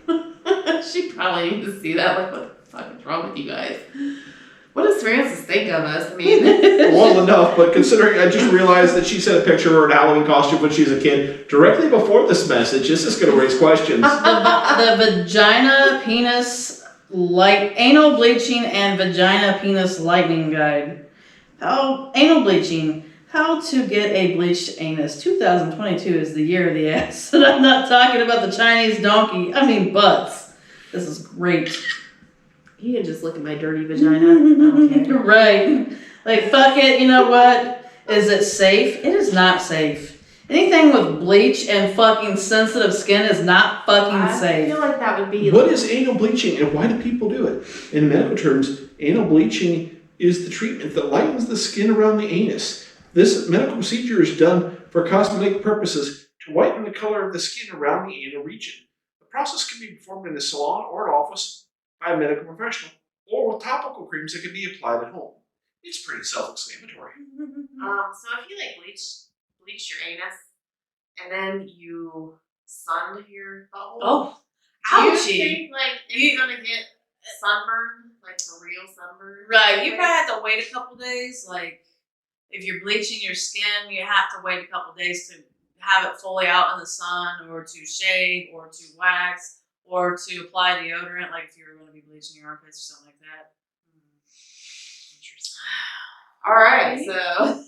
She probably needs to see that. Like, what the fuck is wrong with you guys? What does Francis think of us? I mean, Well enough, but considering I just realized that she sent a picture of her in a Halloween costume when she was a kid directly before this message. This is going to raise questions. The vagina penis anal bleaching and vagina penis lightning guide. Anal bleaching. How to get a bleached anus. 2022 is the year of the ass. And I'm not talking about the Chinese donkey. I mean butts. This is great. you can just look at my dirty vagina. I don't care. Right. Like, fuck it. You know what? Is it safe? It is not safe. Anything with bleach and fucking sensitive skin is not fucking I safe. feel like that would be. What is anal bleaching and why do people do it? In medical terms, anal bleaching is the treatment that lightens the skin around the anus. This medical procedure is done for cosmetic purposes to whiten the color of the skin around the anal region. The process can be performed in a salon or an office by a medical professional, or with topical creams that can be applied at home. It's pretty self-explanatory. So if you like bleach your anus, and then you sunned your butthole. Oh, do you ouchie. think like it's gonna get sunburn, like for real sunburn? Right, you probably have to wait a couple days. Like, if you're bleaching your skin, you have to wait a couple days to have it fully out in the sun, or to shave, or to wax, or to apply deodorant, like if you were going to be bleaching your armpits or something like that. Interesting. All right, so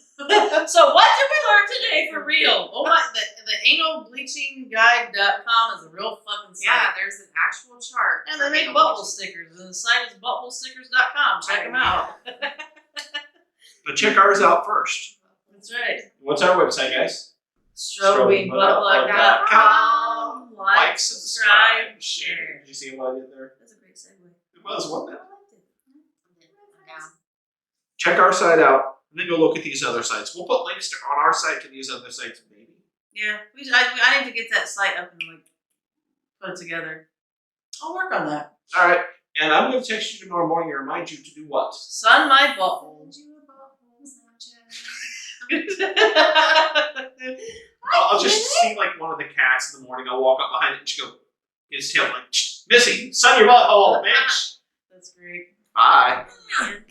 So what did we learn today for real? Oh my, the analbleachingguide.com is a real fucking site. yeah, there's an actual chart. And for they make anal butthole bleaching. stickers, and the site is buttholestickers.com. Check them out. But check ours out first. That's right. What's our website, guys? Strobingbuttplug.com. Like, subscribe, share. Did you see what I did there? That's a great segue. It was, wasn't it? I liked it. Yeah. Check our site out, and then go look at these other sites. We'll put links on our site to these other sites, maybe. Yeah, I need to get that site up and like put it together. I'll work on that. All right, and I'm going to text you tomorrow morning and remind you to do what? Sun my butthole. I'll just see like one of the cats in the morning. I'll walk up behind it and just go, get his tail like, Missy, sun your butthole, bitch. That's great. Bye. Man.